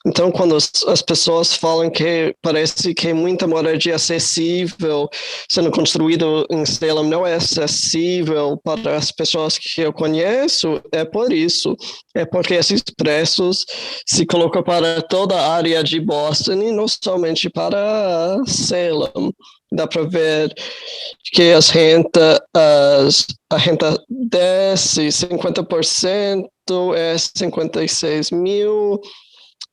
então, quando as pessoas falam que parece que muita moradia acessível sendo construída em Salem não é acessível para as pessoas que eu conheço, é por isso. É porque esses preços se colocam para toda a área de Boston e não somente para Salem. Dá para ver que a renda desce 50%, é 56 mil.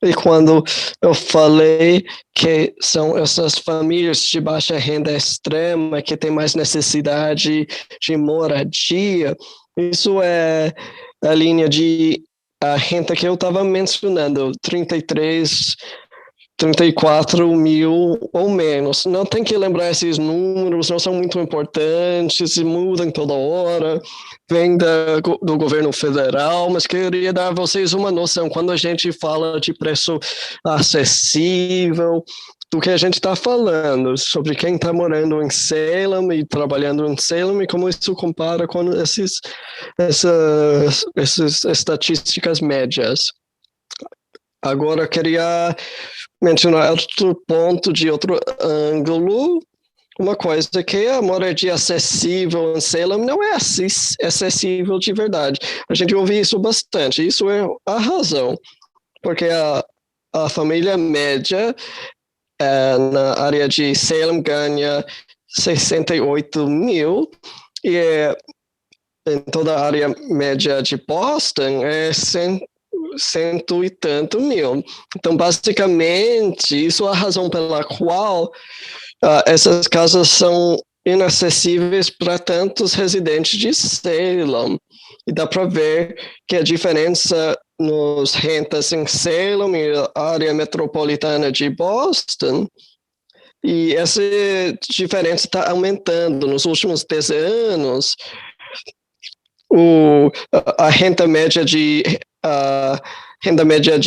E quando eu falei que são essas famílias de baixa renda extrema que têm mais necessidade de moradia, isso é a linha de a renda que eu estava mencionando, 34 mil ou menos. Não tem que lembrar esses números, não são muito importantes, e mudam toda hora, vem do governo federal, mas queria dar a vocês uma noção, quando a gente fala de preço acessível, do que a gente está falando, sobre quem está morando em Salem e trabalhando em Salem, e como isso compara com essas estatísticas médias. Agora, eu queria mencionar outro ponto de outro ângulo. Uma coisa que a moradia acessível em Salem não é acessível de verdade. A gente ouve isso bastante. Isso é a razão. Porque a família média na área de Salem ganha 68 mil e em toda a área média de Boston é 100 e tanto mil. Então, basicamente, isso é a razão pela qual essas casas são inacessíveis para tantos residentes de Salem. E dá para ver que a diferença nos rentas em Salem e a área metropolitana de Boston, e essa diferença está aumentando nos últimos 10 anos. A renda média de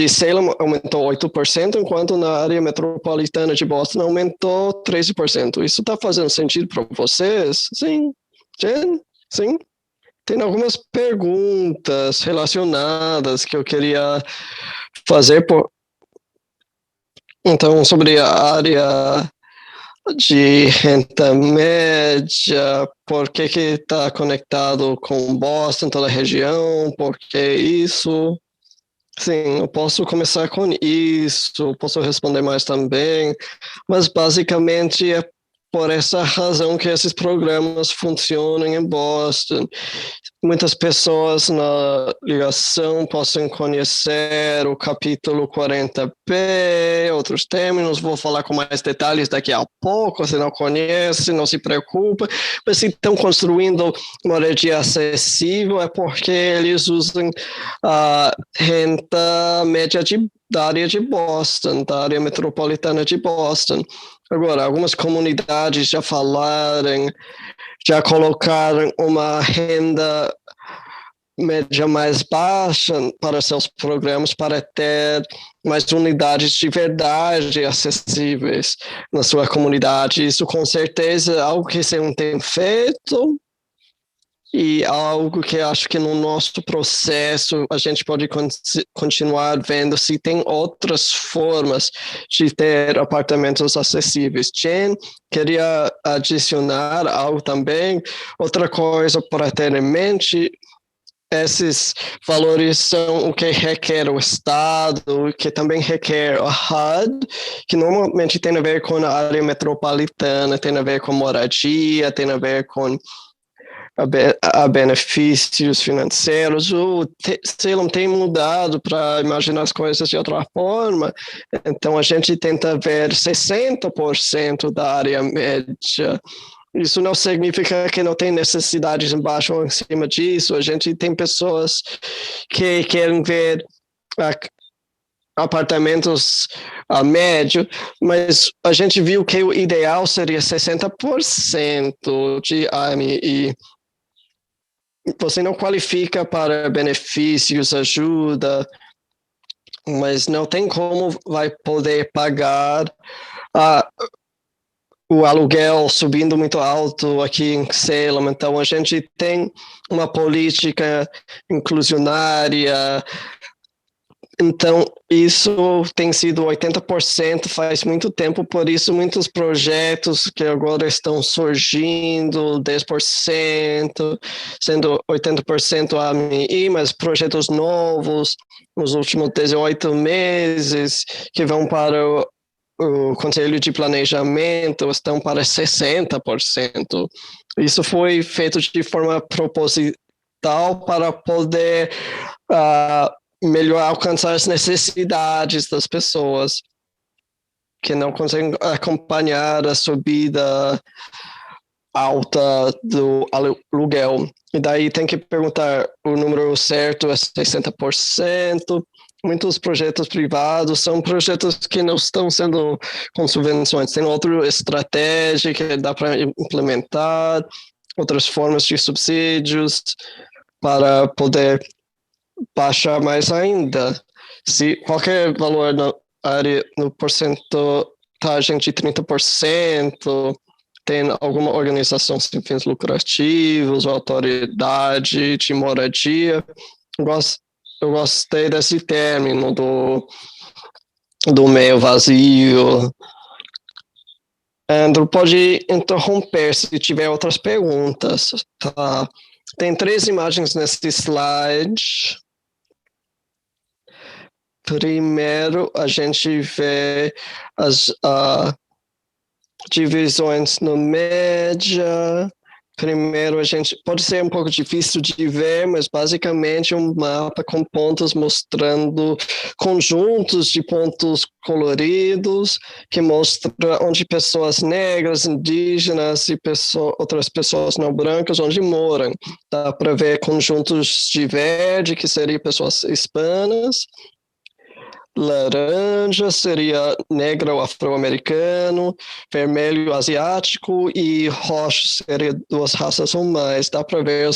Salem aumentou 8%, enquanto na área metropolitana de Boston aumentou 13%. Isso está fazendo sentido para vocês? Sim. Jen? Sim? Tem algumas perguntas relacionadas que eu queria fazer. Então, sobre a área de renda média, por que está conectado com Boston, toda a região, por que isso? Sim, eu posso começar com isso, posso responder mais também, mas basicamente é por essa razão que esses programas funcionam em Boston. Muitas pessoas na ligação possam conhecer o capítulo 40B, outros termos, vou falar com mais detalhes daqui a pouco, se não conhece, não se preocupa, mas se estão construindo moradia acessível é porque eles usam a renda média da área de Boston, da área metropolitana de Boston. Agora, algumas comunidades já colocaram uma renda média mais baixa para seus programas para ter mais unidades de verdade acessíveis na sua comunidade. Isso, com certeza, é algo que se não tem feito e algo que acho que no nosso processo a gente pode continuar vendo se tem outras formas de ter apartamentos acessíveis. Jen, queria adicionar algo também. Outra coisa para ter em mente esses valores são o que requer o Estado, o que também requer o HUD, que normalmente tem a ver com a área metropolitana, tem a ver com moradia, tem a ver com a benefícios financeiros. O Salem tem mudado para imaginar as coisas de outra forma, então a gente tenta ver 60% da área média. Isso não significa que não tem necessidades embaixo ou em cima disso. A gente tem pessoas que querem ver apartamentos a médio, mas a gente viu que o ideal seria 60% de AMI. Você não qualifica para benefícios, ajuda, mas não tem como vai poder pagar o aluguel subindo muito alto aqui em Salem. Então, a gente tem uma política inclusionária. Então, isso tem sido 80% faz muito tempo, por isso muitos projetos que agora estão surgindo, 10%, sendo 80% AMI, mas projetos novos nos últimos 18 meses que vão para o Conselho de Planejamento estão para 60%. Isso foi feito de forma proposital para poder melhor alcançar as necessidades das pessoas que não conseguem acompanhar a subida alta do aluguel. E daí tem que perguntar o número certo é 60%. Muitos projetos privados são projetos que não estão sendo com subvenções. Tem outra estratégia que dá para implementar, outras formas de subsídios para poder baixar mais ainda. Se qualquer valor na área, no porcentagem de 30%, tem alguma organização sem fins lucrativos, ou autoridade de moradia. Eu gostei desse término do meio vazio. Andrew pode interromper se tiver outras perguntas. Tá? Tem 3 imagens nesse slide. Primeiro, a gente vê as divisões no média. Primeiro, a gente pode ser um pouco difícil de ver, mas basicamente um mapa com pontos mostrando conjuntos de pontos coloridos que mostra onde pessoas negras, indígenas e outras pessoas não brancas onde moram. Dá para ver conjuntos de verde, que seriam pessoas hispanas. Laranja seria negro ou afro-americano, vermelho asiático e roxo seria 2 raças ou mais. Dá para ver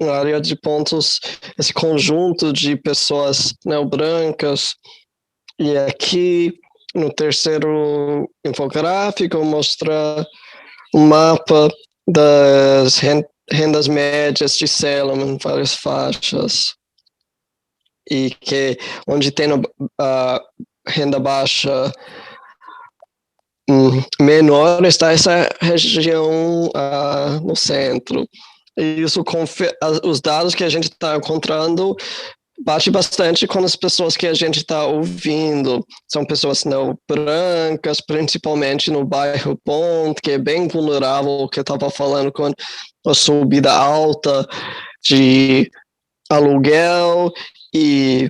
uma área de pontos, esse conjunto de pessoas não brancas. E aqui no terceiro infográfico mostra um mapa das rendas médias de Salem em várias faixas. E que onde tem a renda baixa menor está essa região no centro. E isso, os dados que a gente está encontrando bate bastante com as pessoas que a gente está ouvindo. São pessoas não brancas, principalmente no bairro Ponte, que é bem vulnerável, que eu estava falando com a subida alta de aluguel e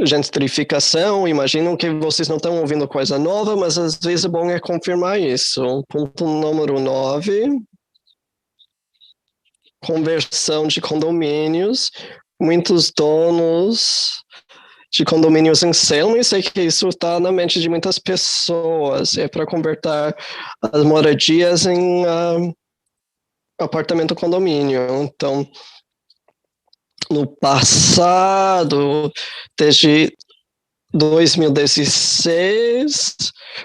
gentrificação. Imaginam que vocês não estão ouvindo coisa nova, mas às vezes é bom confirmar isso. Ponto número 9. Conversão de condomínios. Muitos donos de condomínios em Salem, sei que isso está na mente de muitas pessoas. É para converter as moradias em apartamento condomínio. Então, no passado, desde 2016,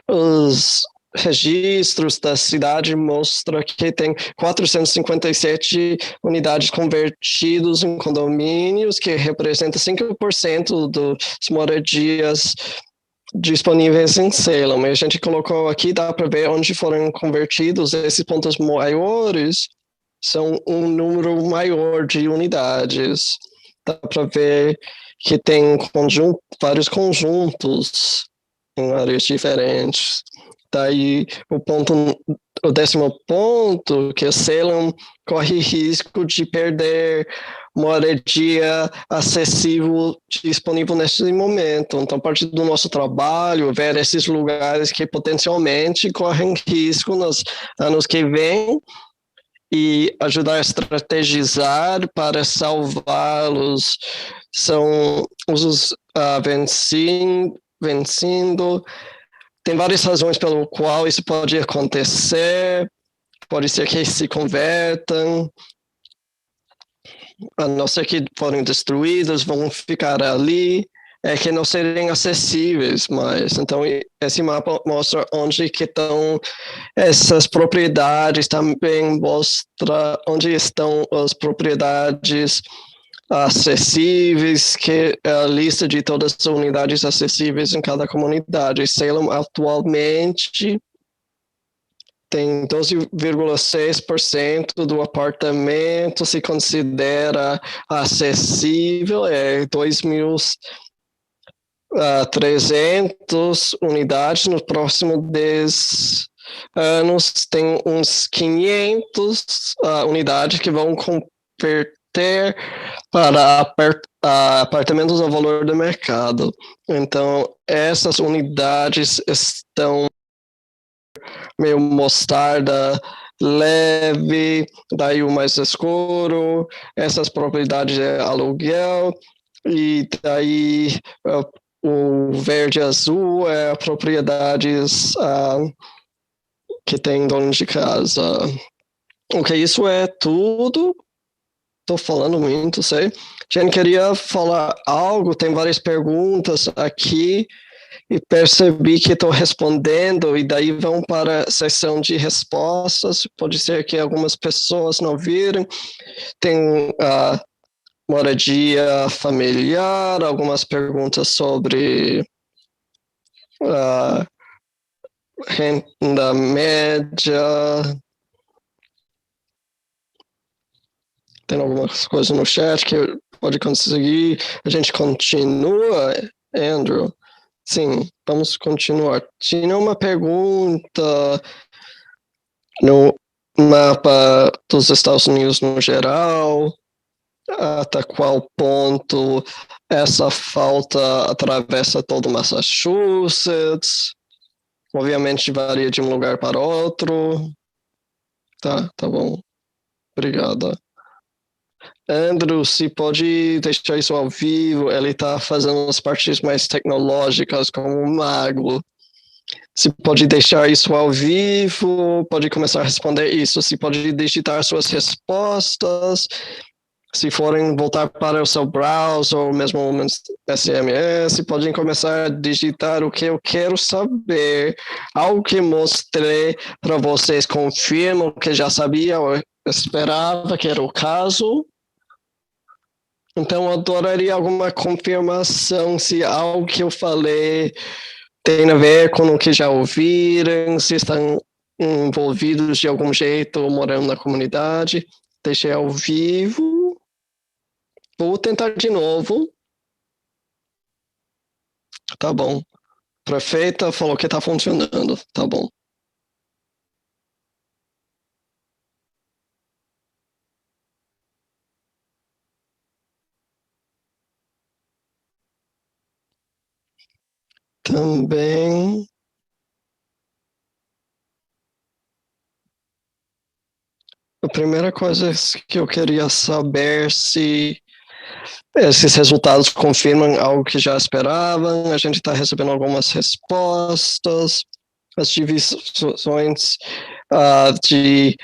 os registros da cidade mostram que tem 457 unidades convertidas em condomínios, que representa 5% das moradias disponíveis em Salem. A gente colocou aqui, dá para ver onde foram convertidos esses pontos maiores. são um número maior de unidades. Dá para ver que tem vários conjuntos em áreas diferentes. Daí o décimo ponto, que Salem corre risco de perder moradia acessível disponível nesse momento. Então, a partir do nosso trabalho, ver esses lugares que potencialmente correm risco nos anos que vêm e ajudar a estrategizar para salvá-los. São os vencendo. Tem várias razões pelo qual isso pode acontecer. Pode ser que se convertam, a não ser que forem destruídos, vão ficar ali, que não serem acessíveis mais. Então, esse mapa mostra onde que estão essas propriedades, também mostra onde estão as propriedades acessíveis, que é a lista de todas as unidades acessíveis em cada comunidade. Salem atualmente tem 12,6% do apartamento se considera acessível, 2.300 unidades. No próximo 10 anos tem uns 500 unidades que vão converter para apartamentos ao valor do mercado. Então, essas unidades estão meio mostarda leve, daí o mais escuro, essas propriedades de aluguel, e daí o verde azul é propriedades que tem dono de casa. Ok, isso é tudo. Estou falando muito, sei. Jen queria falar algo, tem várias perguntas aqui, e percebi que estou respondendo, e daí vão para a sessão de respostas. Pode ser que algumas pessoas não viram. Tem moradia familiar, algumas perguntas sobre renda média. Tem algumas coisas no chat que pode conseguir. A gente continua, Andrew? Sim, vamos continuar. Tinha uma pergunta no mapa dos Estados Unidos no geral, até qual ponto essa falta atravessa todo Massachusetts. Obviamente varia de um lugar para outro. Tá bom. Obrigada. Andrew, se pode deixar isso ao vivo, ele está fazendo as partes mais tecnológicas como um mago. Se pode deixar isso ao vivo, pode começar a responder isso. Se pode digitar suas respostas. Se forem voltar para o seu browser ou mesmo o SMS, podem começar a digitar o que eu quero saber. Algo que mostrei para vocês confirmam que já sabia ou esperava que era o caso. Então, eu adoraria alguma confirmação se algo que eu falei tem a ver com o que já ouviram, se estão envolvidos de algum jeito morando na comunidade. Deixei ao vivo. Vou tentar de novo. Tá bom. Prefeita falou que tá funcionando. Tá bom. Também. A primeira coisa que eu queria saber se esses resultados confirmam algo que já esperavam. A gente está recebendo algumas respostas. As divisões de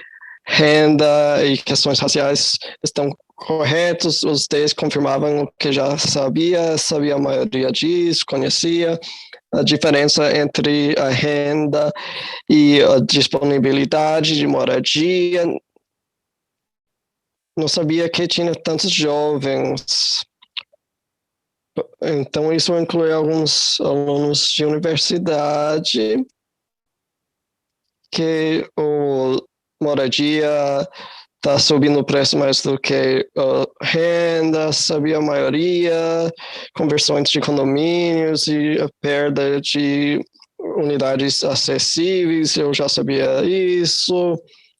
renda e questões raciais estão corretos. Os 10 confirmavam o que já sabia a maioria disso, conhecia. A diferença entre a renda e a disponibilidade de moradia. Não sabia que tinha tantos jovens. Então, isso inclui alguns alunos de universidade, que o moradia está subindo o preço mais do que renda, sabia a maioria, conversões de condomínios e a perda de unidades acessíveis, eu já sabia isso.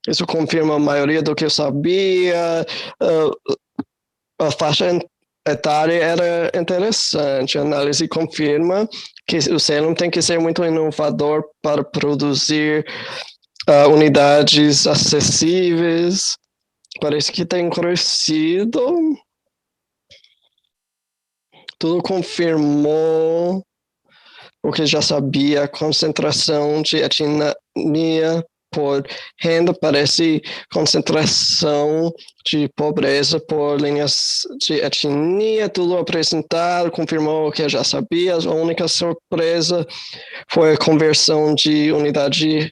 Isso confirma a maioria do que eu sabia. A faixa etária era interessante. A análise confirma que o Salem tem que ser muito inovador para produzir unidades acessíveis. Parece que tem crescido. Tudo confirmou o que já sabia. A concentração de etnia por renda parece concentração de pobreza por linhas de etnia. Tudo apresentado confirmou o que já sabia. A única surpresa foi a conversão de unidade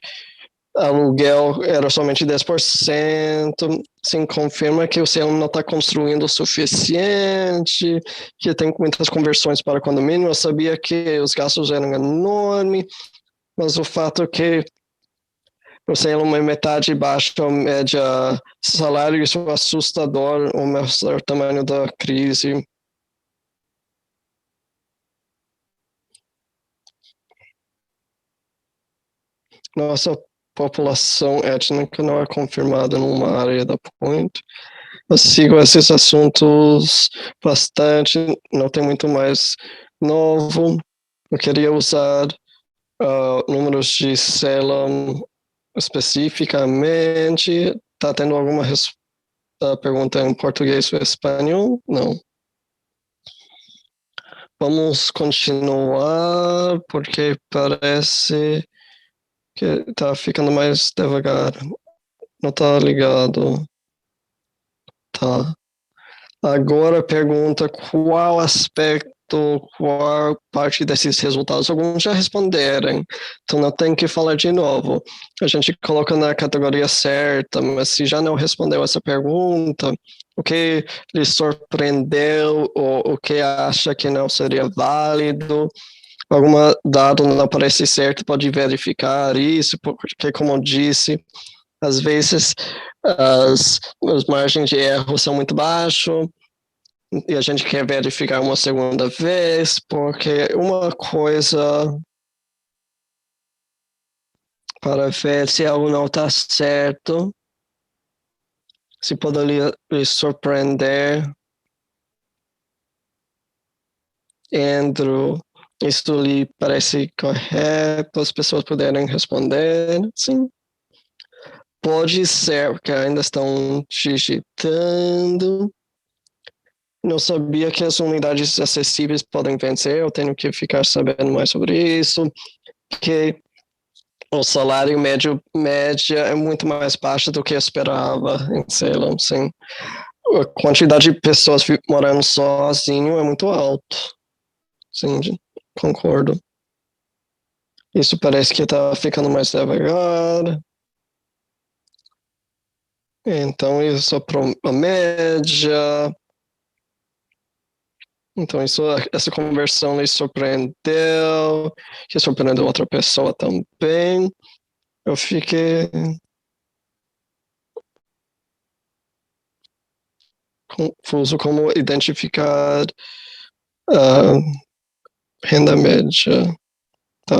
aluguel era somente 10%, sim, confirma que o Salem não está construindo o suficiente, que tem muitas conversões para condomínio. Eu sabia que os gastos eram enormes, mas o fato é que o Salem é metade baixa da média salário, isso é assustador, o maior tamanho da crise. Nossa população étnica não é confirmada numa área da Point. Eu sigo esses assuntos bastante, não tem muito mais novo. Eu queria usar números de Salem especificamente. Está tendo alguma pergunta em português ou espanhol? Não. Vamos continuar, porque parece que está ficando mais devagar. Não está ligado. Tá. Agora pergunta qual aspecto, qual parte desses resultados alguns já responderam. Então não tem que falar de novo. A gente coloca na categoria certa, mas se já não respondeu essa pergunta, o que lhe surpreendeu ou o que acha que não seria válido, algum dado não parece certo, pode verificar isso, porque como eu disse, às vezes as margens de erro são muito baixas e a gente quer verificar uma segunda vez, porque uma coisa para ver se algo não está certo, se poderia lhe surpreender. Andrew, isso lhe parece correto? As pessoas puderem responder? Sim. Pode ser, porque ainda estão digitando. Não sabia que as unidades acessíveis podem vencer, eu tenho que ficar sabendo mais sobre isso. Que o salário média é muito mais baixo do que eu esperava em Salem, sim. A quantidade de pessoas morando sozinho é muito alto. Sim, concordo. Isso parece que está ficando mais devagar. Então, isso é a média. Então, essa conversão lhe surpreendeu, que surpreendeu outra pessoa também. Eu fiquei confuso como identificar a renda média. Tá.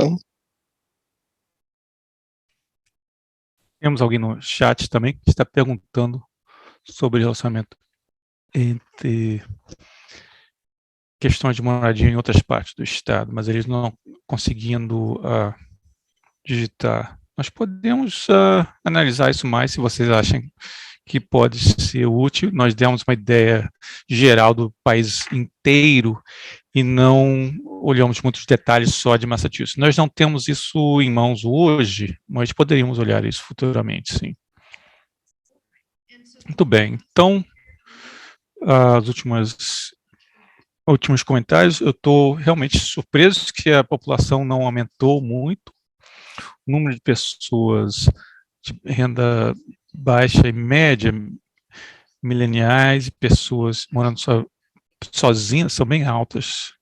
Temos alguém no chat também que está perguntando sobre o relacionamento entre questões de moradia em outras partes do estado, mas eles não conseguindo digitar. Nós podemos analisar isso mais, se vocês acham que pode ser útil. Nós demos uma ideia geral do país inteiro e não olhamos muitos detalhes só de Massachusetts. Nós não temos isso em mãos hoje, mas poderíamos olhar isso futuramente, sim. Muito bem, então, as últimos comentários, eu estou realmente surpreso que a população não aumentou muito, o número de pessoas de renda baixa e média, mileniais e pessoas morando sozinhas são bem altas,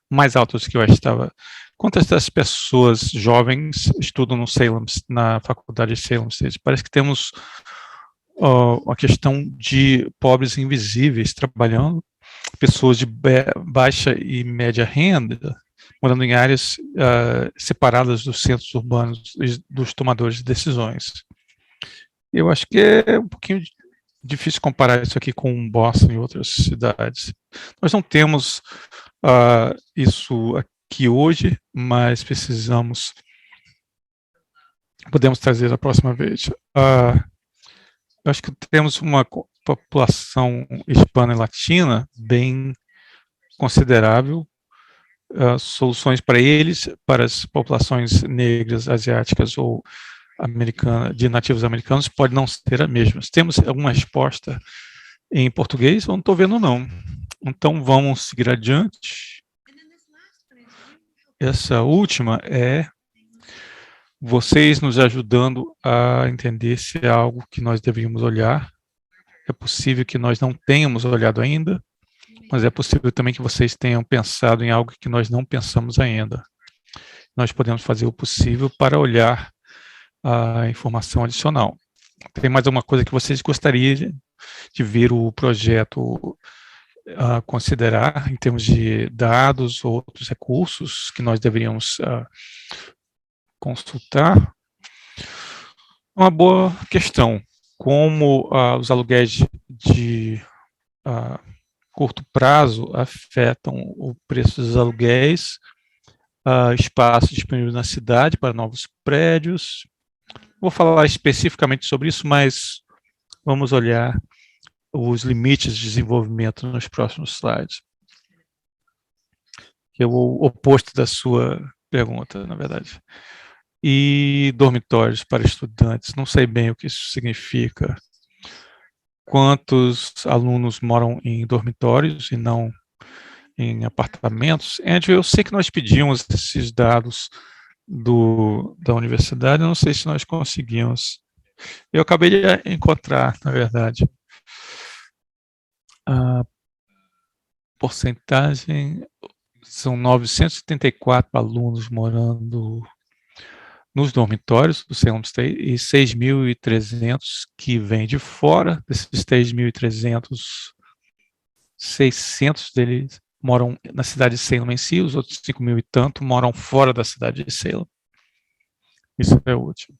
mais altas que eu estava. Quantas das pessoas jovens estudam no Salem, na faculdade de Salem State? Parece que temos a questão de pobres invisíveis trabalhando, pessoas de baixa e média renda, morando em áreas separadas dos centros urbanos e dos tomadores de decisões. Eu acho que é um pouquinho difícil comparar isso aqui com Boston e outras cidades. Nós não temos isso aqui hoje, mas podemos trazer da próxima vez. Eu acho que temos uma população hispana e latina bem considerável. Soluções para eles, para as populações negras, asiáticas ou de nativos americanos, pode não ser a mesma. Temos alguma resposta em português? Eu não estou vendo, não. Então, vamos seguir adiante. Essa última é vocês nos ajudando a entender se é algo que nós deveríamos olhar. É possível que nós não tenhamos olhado ainda, mas é possível também que vocês tenham pensado em algo que nós não pensamos ainda. Nós podemos fazer o possível para olhar a informação adicional. Tem mais alguma coisa que vocês gostariam de ver o projeto considerar em termos de dados ou outros recursos que nós deveríamos consultar? Uma boa questão. Como os aluguéis de curto prazo afetam o preço dos aluguéis, espaço disponível na cidade para novos prédios. Vou falar especificamente sobre isso, mas vamos olhar os limites de desenvolvimento nos próximos slides. Que é o oposto da sua pergunta, na verdade. E dormitórios para estudantes, não sei bem o que isso significa. Quantos alunos moram em dormitórios e não em apartamentos? Andrew, eu sei que nós pedimos esses dados da universidade, eu não sei se nós conseguimos. Eu acabei de encontrar, na verdade, a porcentagem, são 974 alunos morando nos dormitórios do Salem State e 6.300 que vêm de fora. Desses 6.300, 600 deles moram na cidade de Salem em si, os outros 5.000 e tanto moram fora da cidade de Salem. Isso é útil.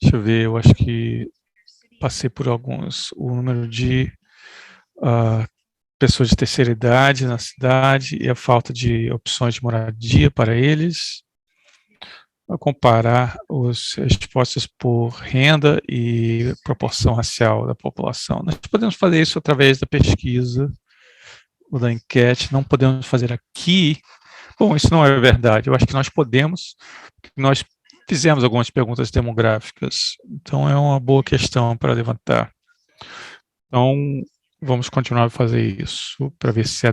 Deixa eu ver, eu acho que passei por alguns. O número de pessoas de terceira idade na cidade e a falta de opções de moradia para eles. A comparar as respostas por renda e proporção racial da população. Nós podemos fazer isso através da pesquisa ou da enquete, não podemos fazer aqui. Bom, isso não é verdade. Eu acho que nós podemos, nós fizemos algumas perguntas demográficas, então é uma boa questão para levantar. Então, vamos continuar a fazer isso para ver se há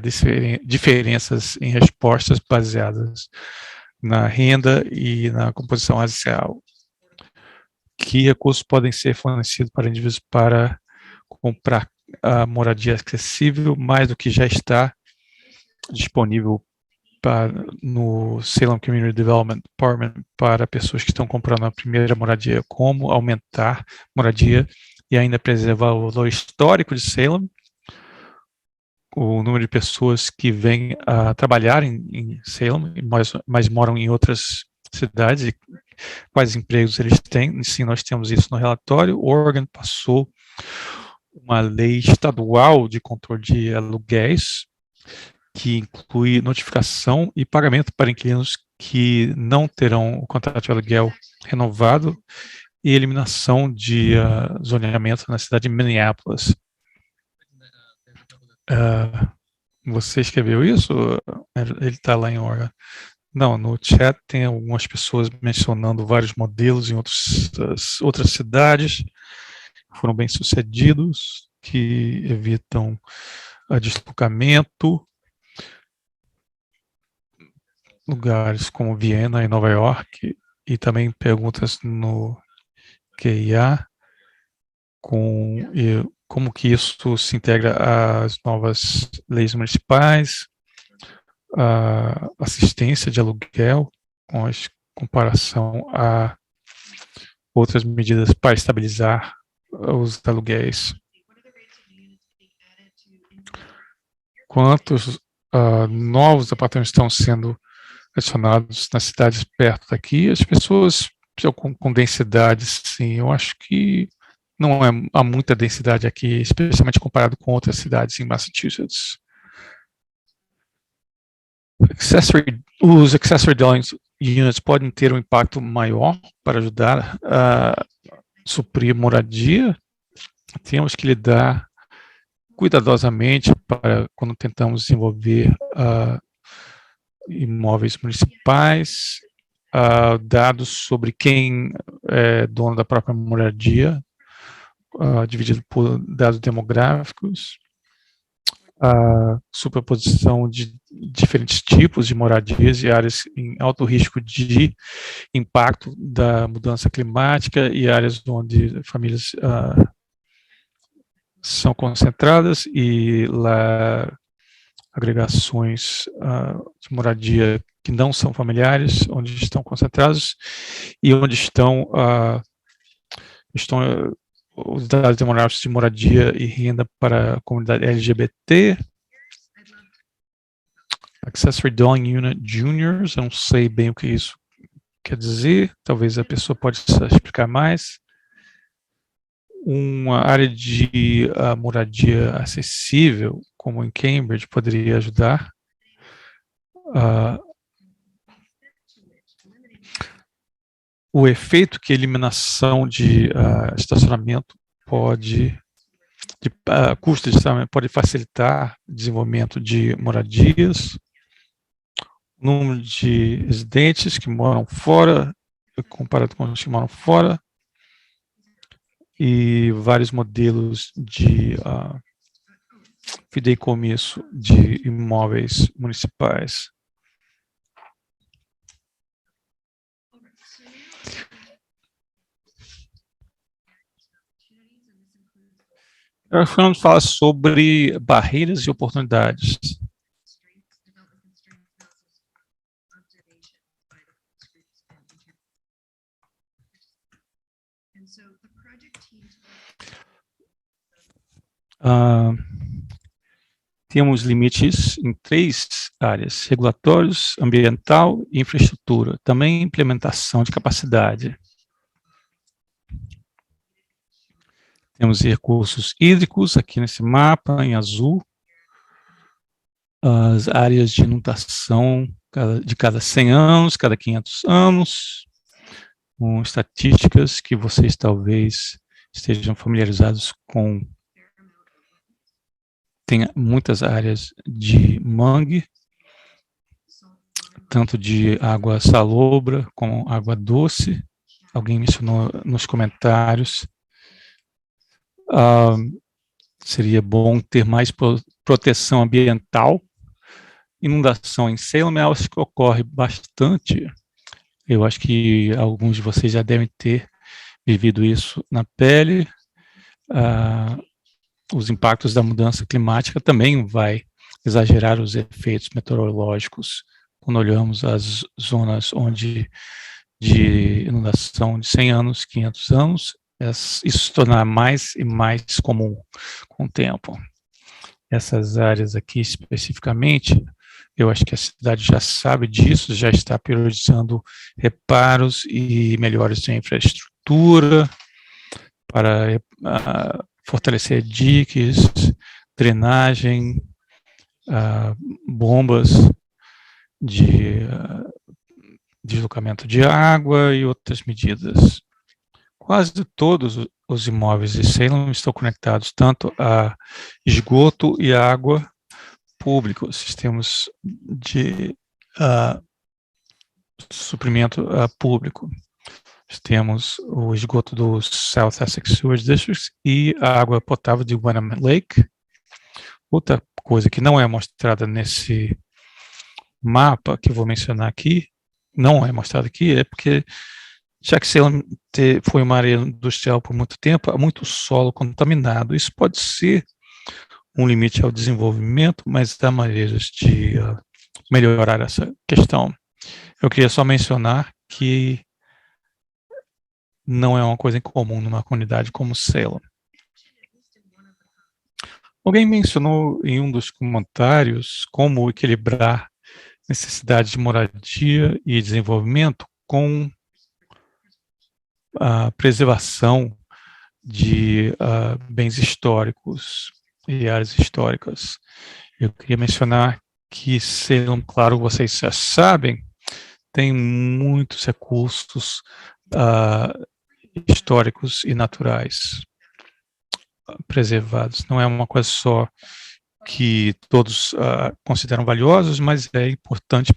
diferenças em respostas baseadas na renda e na composição racial. Que recursos podem ser fornecidos para indivíduos para comprar a moradia acessível, mais do que já está disponível no Salem Community Development Department para pessoas que estão comprando a primeira moradia, como aumentar moradia e ainda preservar o valor histórico de Salem, o número de pessoas que vêm a trabalhar em Salem, mas moram em outras cidades, e quais empregos eles têm. Sim, nós temos isso no relatório. Oregon passou uma lei estadual de controle de aluguéis, que inclui notificação e pagamento para inquilinos que não terão o contrato de aluguel renovado e eliminação de zoneamento na cidade de Minneapolis. Você escreveu isso? Ele está lá em Oregon. Não, no chat tem algumas pessoas mencionando vários modelos em outras cidades que foram bem sucedidos, que evitam deslocamento. Lugares como Viena e Nova York, e também perguntas no QIA, como que isso se integra às novas leis municipais, a assistência de aluguel, com comparação a outras medidas para estabilizar os aluguéis. Quantos novos apartamentos estão sendo adicionados nas cidades perto daqui? As pessoas com densidade, sim, eu acho que não há muita densidade aqui, especialmente comparado com outras cidades em Massachusetts. Os accessory dwelling units podem ter um impacto maior para ajudar a suprir moradia. Temos que lidar cuidadosamente para quando tentamos desenvolver imóveis municipais, dados sobre quem é dono da própria moradia, dividido por dados demográficos, a superposição de diferentes tipos de moradias e áreas em alto risco de impacto da mudança climática e áreas onde famílias são concentradas e lá agregações de moradia que não são familiares, onde estão concentrados e onde estão os dados demográficos de moradia e renda para a comunidade LGBT. Accessory Dwelling Unit Juniors, eu não sei bem o que isso quer dizer, talvez a pessoa possa explicar mais. Uma área de moradia acessível, como em Cambridge, poderia ajudar. O efeito que a eliminação de estacionamento custo de estacionamento pode facilitar o desenvolvimento de moradias, o número de residentes que moram fora, comparado com os que moram fora, e vários modelos de fideicomisso de imóveis municipais. Agora vamos falar sobre barreiras e oportunidades. Temos limites em 3 áreas: regulatórios, ambiental e infraestrutura. Também implementação de capacidade. Temos recursos hídricos aqui nesse mapa, em azul. As áreas de inundação de cada 100 anos, cada 500 anos. Com estatísticas que vocês talvez estejam familiarizados com. Tem muitas áreas de mangue, tanto de água salobra como água doce. Alguém mencionou nos comentários. Seria bom ter mais proteção ambiental. Inundação em Salem, acho que ocorre bastante. Eu acho que alguns de vocês já devem ter vivido isso na pele. Os impactos da mudança climática também vai exagerar os efeitos meteorológicos quando olhamos as zonas de inundação de 100 anos, 500 anos, isso se tornar mais e mais comum com o tempo. Essas áreas aqui especificamente, eu acho que a cidade já sabe disso, já está priorizando reparos e melhores de infraestrutura para fortalecer diques, drenagem, bombas de deslocamento de água e outras medidas. Quase todos os imóveis de Salem estão conectados tanto a esgoto e água público, sistemas de suprimento público. Temos o esgoto do South Essex Sewage District e a água potável de Wenham Lake. Outra coisa que não é mostrada nesse mapa, que eu vou mencionar aqui, não é mostrado aqui, é porque, já que Salem foi uma área industrial por muito tempo, há muito solo contaminado. Isso pode ser um limite ao desenvolvimento, mas há maneiras de melhorar essa questão. Eu queria só mencionar que não é uma coisa incomum numa comunidade como Salem. Alguém mencionou em um dos comentários como equilibrar necessidade de moradia e desenvolvimento com a preservação de bens históricos e áreas históricas. Eu queria mencionar que Salem, claro, vocês já sabem, tem muitos recursos históricos e naturais preservados. Não é uma coisa só que todos consideram valiosos, mas é importante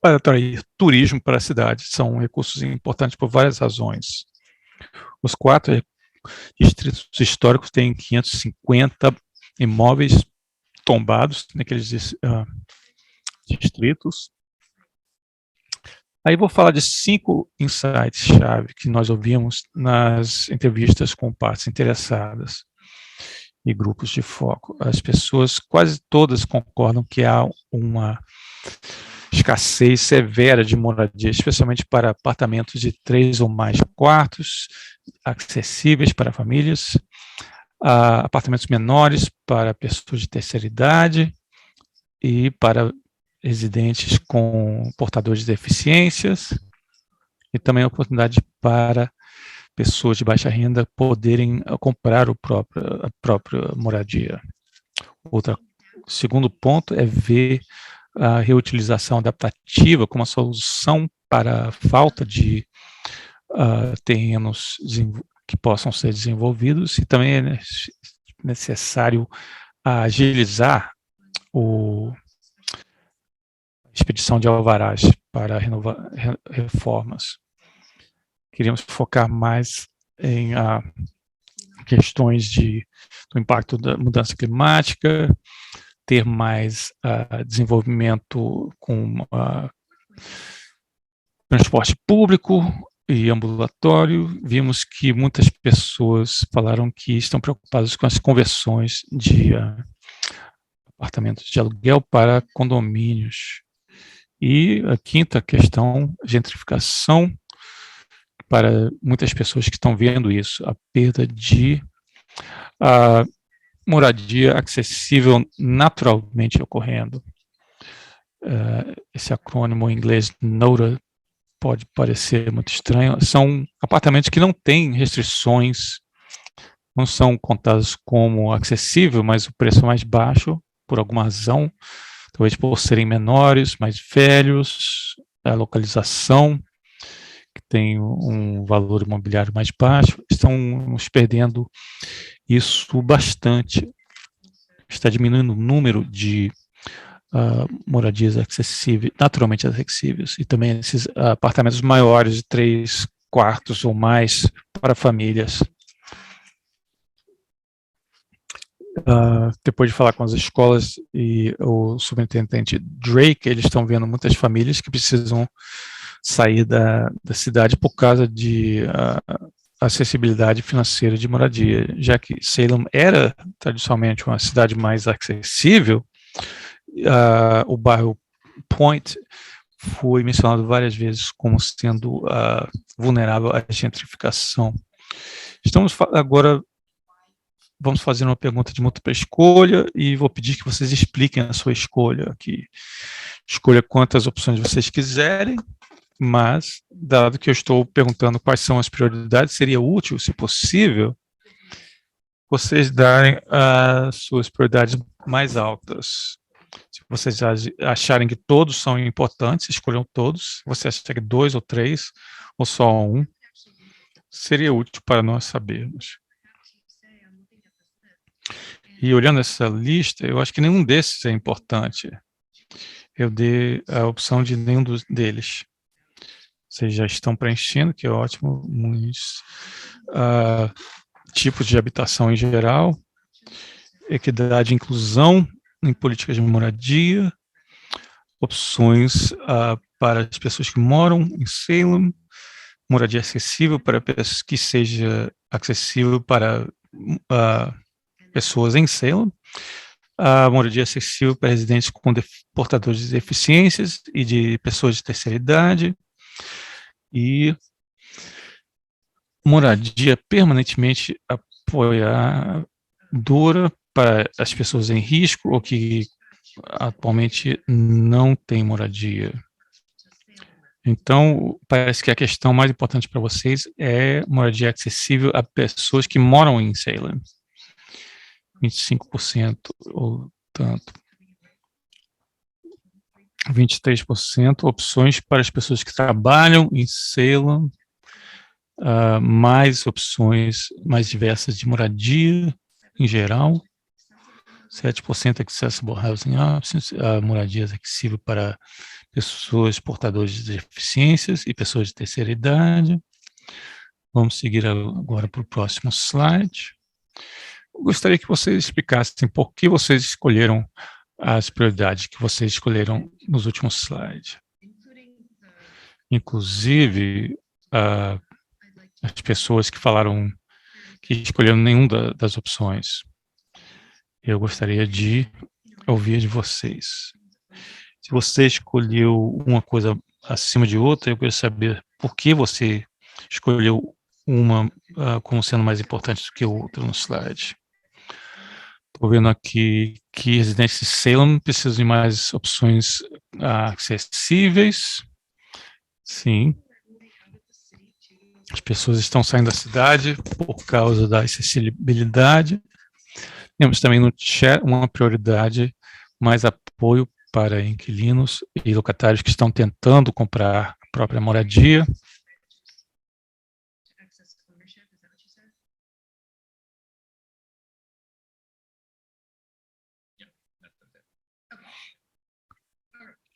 para atrair turismo para a cidade. São recursos importantes por várias razões. Os 4 distritos históricos têm 550 imóveis tombados naqueles distritos. Aí vou falar de 5 insights-chave que nós ouvimos nas entrevistas com partes interessadas e grupos de foco. As pessoas, quase todas, concordam que há uma escassez severa de moradia, especialmente para apartamentos de 3 ou mais quartos, acessíveis para famílias, apartamentos menores para pessoas de terceira idade e para residentes com portadores de deficiências, e também a oportunidade para pessoas de baixa renda poderem comprar a própria moradia. Segundo ponto é ver a reutilização adaptativa como uma solução para a falta de terrenos que possam ser desenvolvidos, e também é necessário agilizar a expedição de alvarás para reformas. Queríamos focar mais em questões do impacto da mudança climática, ter mais desenvolvimento com transporte público e ambulatório. Vimos que muitas pessoas falaram que estão preocupadas com as conversões de apartamentos de aluguel para condomínios. E a quinta questão, gentrificação, para muitas pessoas que estão vendo isso, a perda de moradia acessível naturalmente ocorrendo. Esse acrônimo em inglês, NOTA, pode parecer muito estranho. São apartamentos que não têm restrições, não são contados como acessível, mas o preço é mais baixo, por alguma razão, talvez por serem menores, mais velhos, a localização, que tem um valor imobiliário mais baixo, estão nos perdendo isso bastante. Está diminuindo o número de moradias acessíveis, naturalmente acessíveis, e também esses apartamentos maiores de 3 quartos ou mais para famílias. Depois de falar com as escolas e o superintendente Drake, eles estão vendo muitas famílias que precisam sair da cidade por causa de acessibilidade financeira de moradia, já que Salem era tradicionalmente uma cidade mais acessível. O bairro Point foi mencionado várias vezes como sendo vulnerável à gentrificação. Agora vamos fazer uma pergunta de múltipla escolha e vou pedir que vocês expliquem a sua escolha aqui. Escolha quantas opções vocês quiserem, mas, dado que eu estou perguntando quais são as prioridades, seria útil, se possível, vocês darem as suas prioridades mais altas. Se vocês acharem que todos são importantes, escolham todos. Se você achar que 2 ou 3, ou só um, seria útil para nós sabermos. E olhando essa lista, eu acho que nenhum desses é importante. Eu dei a opção de nenhum deles. Vocês já estão preenchendo, que é ótimo. Muitos tipos de habitação em geral, equidade e inclusão em políticas de moradia, opções para as pessoas que moram em Salem, moradia acessível para pessoas que seja acessível para pessoas em Salem, moradia acessível para residentes com portadores de deficiências e de pessoas de terceira idade, e moradia permanentemente apoiadora para as pessoas em risco ou que atualmente não têm moradia. Então, parece que a questão mais importante para vocês é moradia acessível a pessoas que moram em Salem. 25% ou tanto. 23% opções para as pessoas que trabalham em Salem, mais opções mais diversas de moradia em geral. 7% accessible housing options, moradias acessíveis para pessoas portadoras de deficiências e pessoas de terceira idade. Vamos seguir agora para o próximo slide. Eu gostaria que vocês explicassem por que vocês escolheram as prioridades que vocês escolheram nos últimos slides. Inclusive, as pessoas que falaram que escolheram nenhuma das opções. Eu gostaria de ouvir de vocês. Se você escolheu uma coisa acima de outra, eu quero saber por que você escolheu uma como sendo mais importante do que outra no slide. Estou vendo aqui que residentes de Salem precisam de mais opções acessíveis. Sim. As pessoas estão saindo da cidade por causa da acessibilidade. Temos também no chat uma prioridade, mais apoio para inquilinos e locatários que estão tentando comprar a própria moradia.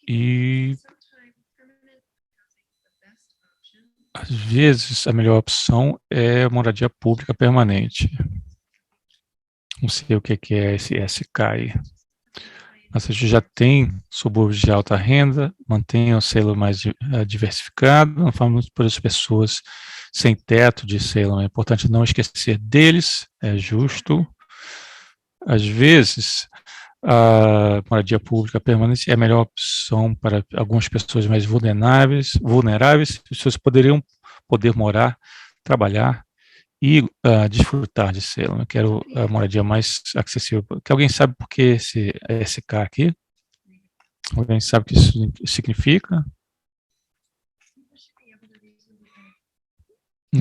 E às vezes a melhor opção é moradia pública permanente. Não sei o que é esse SKI. Mas a gente já tem subúrbios de alta renda, mantém o selo mais diversificado, não falamos por as pessoas sem teto de selo. É importante não esquecer deles, é justo. Às vezes, a moradia pública permanente é a melhor opção para algumas pessoas mais vulneráveis, as pessoas poderiam poder morar, trabalhar e desfrutar de selo. Eu quero a moradia mais acessível. Que alguém sabe por que esse SK aqui? Alguém sabe o que isso significa?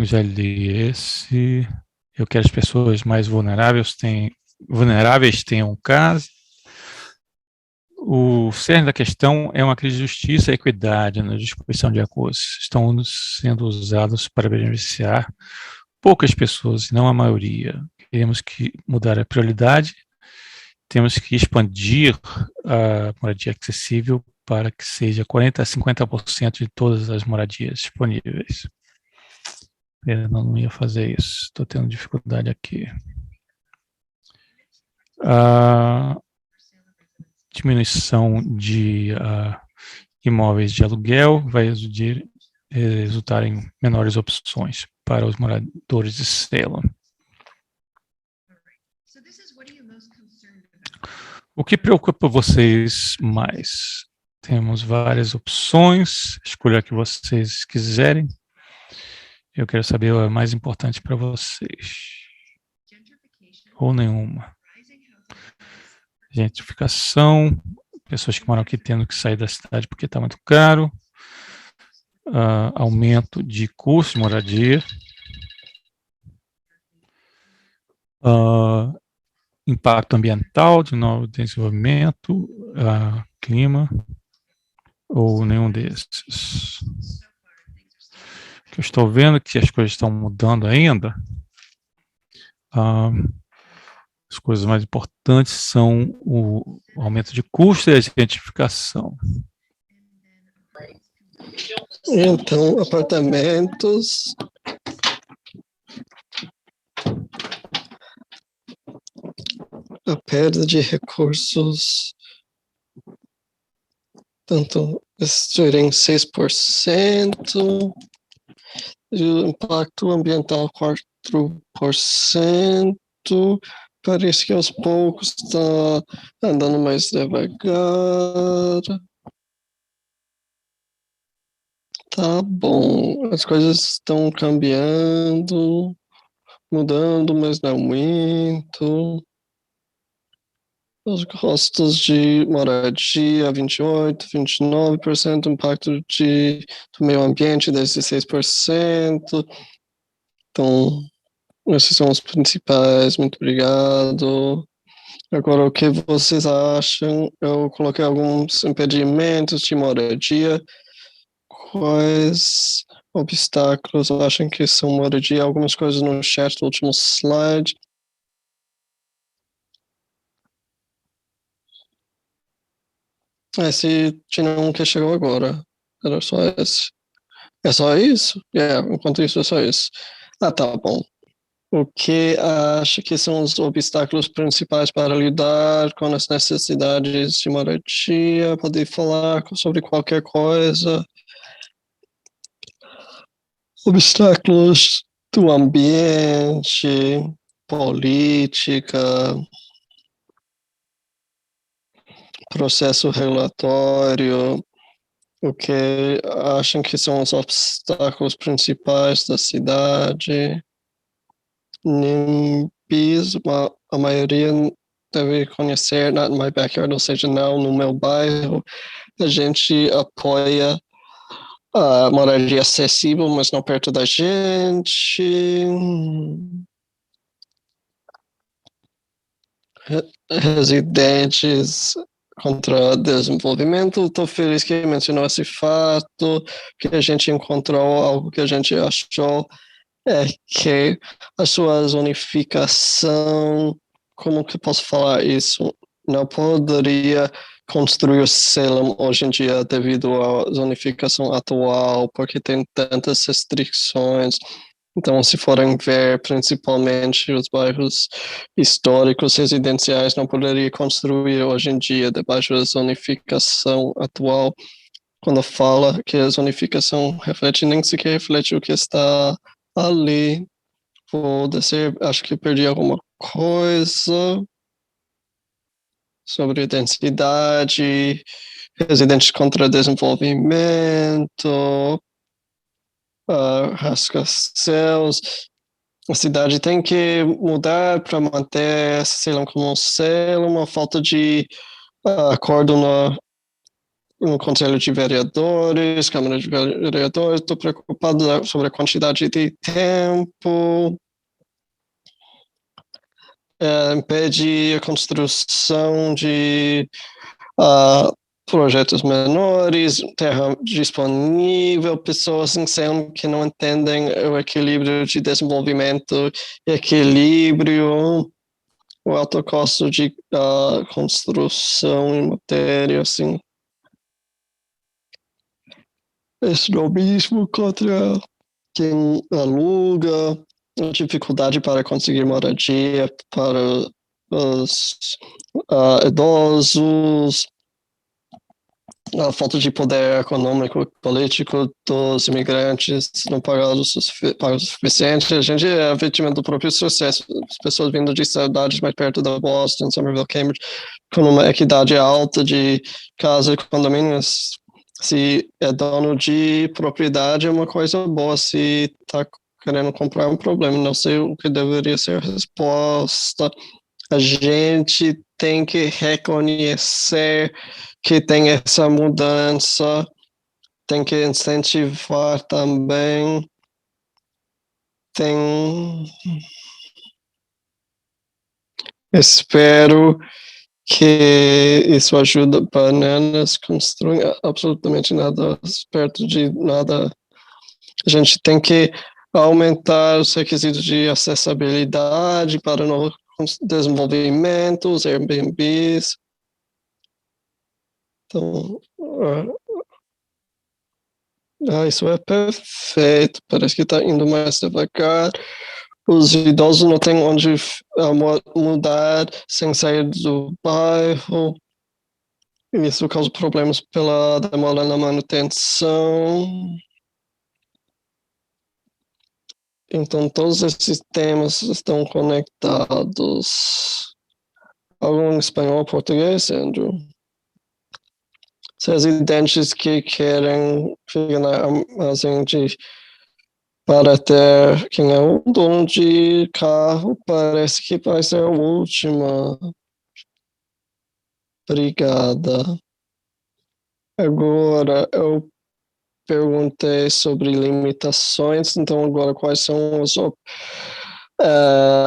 Já li esse. Eu quero as pessoas mais vulneráveis tenham casa. O cerne da questão é uma crise de justiça e equidade na distribuição de recursos. Estão sendo usados para beneficiar poucas pessoas, não a maioria. Queremos que mudar a prioridade, temos que expandir a moradia acessível para que seja 40% a 50% de todas as moradias disponíveis. Eu não ia fazer isso, estou tendo dificuldade aqui. A diminuição de imóveis de aluguel vai resultar em menores opções para os moradores de Salem. O que preocupa vocês mais? Temos várias opções, escolha a que vocês quiserem. Eu quero saber a mais importante para vocês. Ou nenhuma. Gentrificação, pessoas que moram aqui tendo que sair da cidade porque está muito caro. Aumento de custo de moradia. Impacto ambiental, de novo desenvolvimento, clima, ou nenhum desses. Que eu estou vendo que as coisas estão mudando ainda. As coisas mais importantes são o aumento de custo e a gentrificação. Então, apartamentos, a perda de recursos, tanto serem 6%, e o impacto ambiental 4%, parece que aos poucos está andando mais devagar. Tá bom, as coisas estão cambiando, mudando, mas não muito. Os custos de moradia, 28, 29%, impacto do meio ambiente, 16%. Então, esses são os principais. Muito obrigado. Agora, o que vocês acham? Eu coloquei alguns impedimentos de moradia. Quais obstáculos acham que são moradia? Algumas coisas no chat do último slide. Esse tinha um que chegou agora. Era só esse. É só isso? Enquanto isso é só isso. Ah, tá bom. O que acha que são os obstáculos principais para lidar com as necessidades de moradia? Pode falar sobre qualquer coisa. Obstáculos do ambiente, política, processo relatório. O que acham que são os obstáculos principais da cidade? NIMBYs, a maioria deve conhecer, Not in My Backyard, ou seja, não no meu bairro. A gente apoia a moradia acessível, mas não perto da gente. Residentes contra desenvolvimento. Estou feliz que mencionou esse fato, que a gente encontrou algo que a gente achou é que a sua zonificação, como que posso falar isso? Não poderia construir o Salem hoje em dia devido à zonificação atual, porque tem tantas restrições. Então, se forem ver principalmente os bairros históricos residenciais, não poderia construir hoje em dia debaixo da zonificação atual. Quando fala que a zonificação reflete, nem sequer reflete o que está ali. Vou descer, acho que perdi alguma coisa sobre densidade, residentes contra desenvolvimento, rascacéus. A cidade tem que mudar para manter Salem como um Salem, uma falta de acordo no Conselho de Vereadores, Câmara de Vereadores. Estou preocupado sobre a quantidade de tempo. Impede a construção de projetos menores, terra disponível, pessoas em cena que não entendem o equilíbrio de desenvolvimento, equilíbrio, o alto custo de construção em matéria, assim. Extremismo contra quem aluga, a dificuldade para conseguir moradia para os idosos, a falta de poder econômico e político dos imigrantes não pagaram o suficiente. A gente é vítima do próprio sucesso. As pessoas vindo de cidades mais perto da Boston, Somerville, Cambridge, com uma equidade alta de casa e condomínios. Se é dono de propriedade, é uma coisa boa. Se está querendo comprar, é um problema. Não sei o que deveria ser a resposta. A gente tem que reconhecer que tem essa mudança, tem que incentivar também. Espero que isso ajude bananas construir absolutamente nada perto de nada. A gente tem que aumentar os requisitos de acessibilidade para novos desenvolvimentos, Airbnbs. Então, isso é perfeito. Parece que está indo mais devagar. Os idosos não têm onde mudar sem sair do bairro. Isso causa problemas pela demora na manutenção. Então, todos esses temas estão conectados. Algo em espanhol ou português, Andrew? residentes que querem ficar na armazém para ter quem é o dono de carro, parece que vai ser a última. Obrigada. Agora eu perguntei sobre limitações, então agora quais são as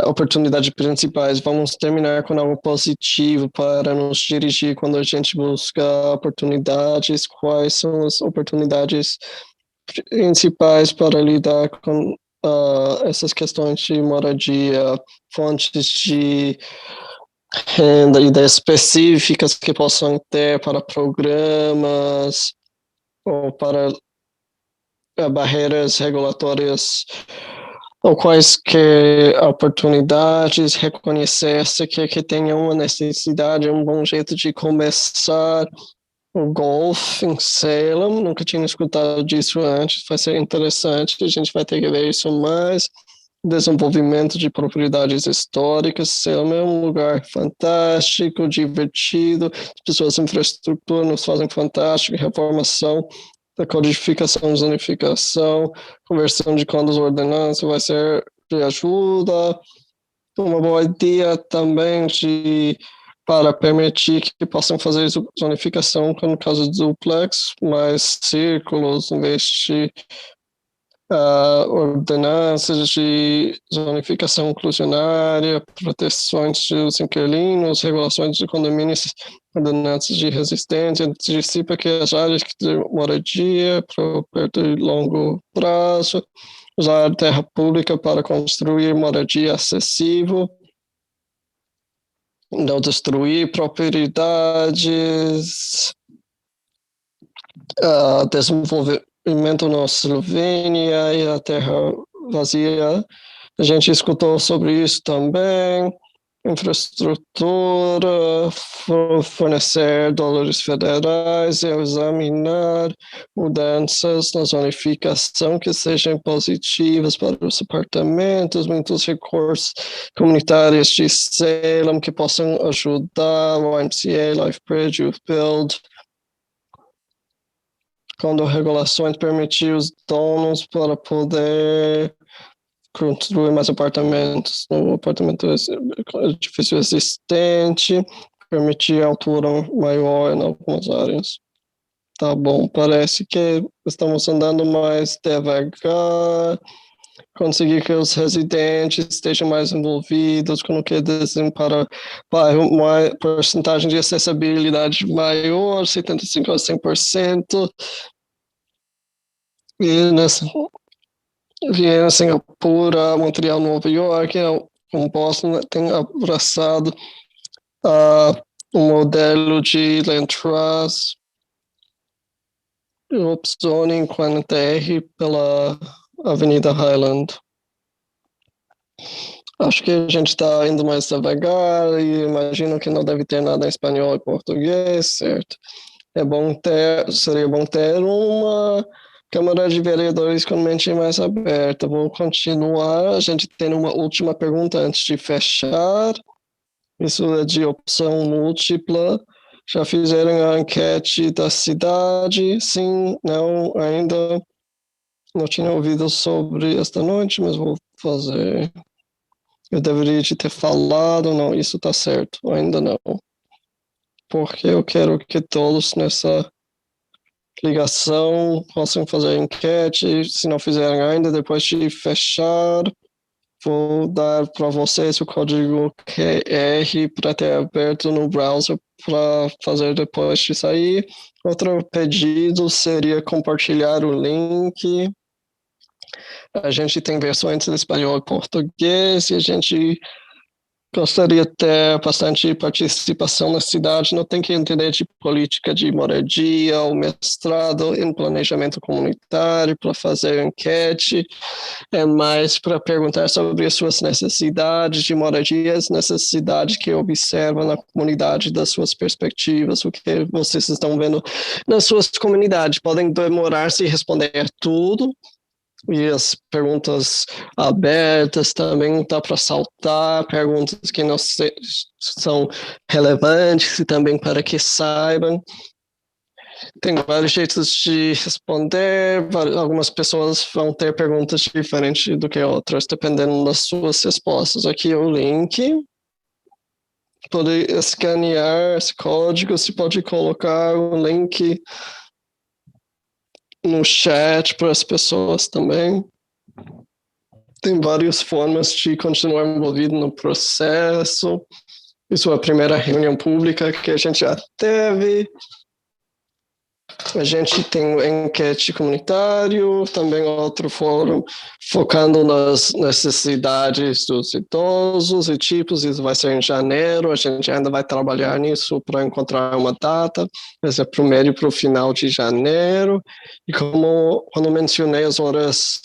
oportunidades principais? Vamos terminar com algo positivo para nos dirigir quando a gente busca oportunidades. Quais são as oportunidades principais para lidar com essas questões de moradia, fontes de renda, ideias específicas que possam ter para programas ou para barreiras regulatórias ou quaisquer oportunidades, reconhecer-se que tenha uma necessidade, um bom jeito de começar o golfe em Salem. Nunca tinha escutado disso antes, vai ser interessante, a gente vai ter que ver isso mais. Desenvolvimento de propriedades históricas. Salem é um lugar fantástico, divertido, as pessoas de infraestrutura nos fazem fantástico, reformação da codificação, zonificação, conversão de condos ordenanças vai ser de ajuda. Uma boa ideia também para permitir que possam fazer zonificação, como no caso do duplex, mais círculos, em vez de ordenanças de zonificação inclusionária, proteções dos inquilinos, regulações de condomínios, ordenanças de resistência, antecipa que as áreas de moradia para perto e longo prazo, usar terra pública para construir moradia acessível, não destruir propriedades, desenvolvimento na Eslovênia e a terra vazia. A gente escutou sobre isso também. Infraestrutura, fornecer dólares federais e examinar mudanças na zonificação que sejam positivas para os apartamentos, muitos recursos comunitários de Salem que possam ajudar o YMCA, LifeBridge, Youth Build, quando regulações permitir os donos para poder construir mais apartamentos no edifício existente, permitir altura maior em algumas áreas. Tá bom, parece que estamos andando mais devagar, conseguir que os residentes estejam mais envolvidos com o que dizem para uma porcentagem de acessibilidade maior, 75% a 100%. E Viena, Singapura, Montreal, Nova York, com Boston, tem abraçado um modelo de Land Trust, upzoning 40R pela Avenida Highland. Acho que a gente está indo mais devagar e imagino que não deve ter nada em espanhol e português, certo? Seria bom ter uma Câmara de Vereadores com mente mais aberta. Vou continuar. A gente tem uma última pergunta antes de fechar. Isso é de opção múltipla. Já fizeram a enquete da cidade? Sim, não, ainda não tinha ouvido sobre esta noite, mas vou fazer. Eu deveria ter falado, não, isso está certo, ainda não. Porque eu quero que todos nessa ligação possam fazer enquete. Se não fizerem ainda, depois de fechar, vou dar para vocês o código QR para ter aberto no browser para fazer depois de sair. Outro pedido seria compartilhar o link. A gente tem versões em espanhol e português e a gente gostaria de ter bastante participação na cidade. Não tem que entender de política de moradia ou mestrado em planejamento comunitário para fazer enquete. É mais para perguntar sobre as suas necessidades de moradia, as necessidades que observam na comunidade, das suas perspectivas, o que vocês estão vendo nas suas comunidades. Podem demorar-se a responder tudo, e as perguntas abertas também dá para saltar, perguntas que não são relevantes e também para que saibam. Tem vários jeitos de responder, algumas pessoas vão ter perguntas diferentes do que outras, dependendo das suas respostas. Aqui é o link. Pode escanear esse código, você pode colocar o link no chat para as pessoas também. Tem várias formas de continuar envolvido no processo. Isso é a primeira reunião pública que a gente já teve. A gente tem o enquete comunitário, também outro fórum focando nas necessidades dos idosos e tipos. Isso vai ser em janeiro. A gente ainda vai trabalhar nisso para encontrar uma data, mas é para o meio para o final de janeiro. E quando mencionei as horas,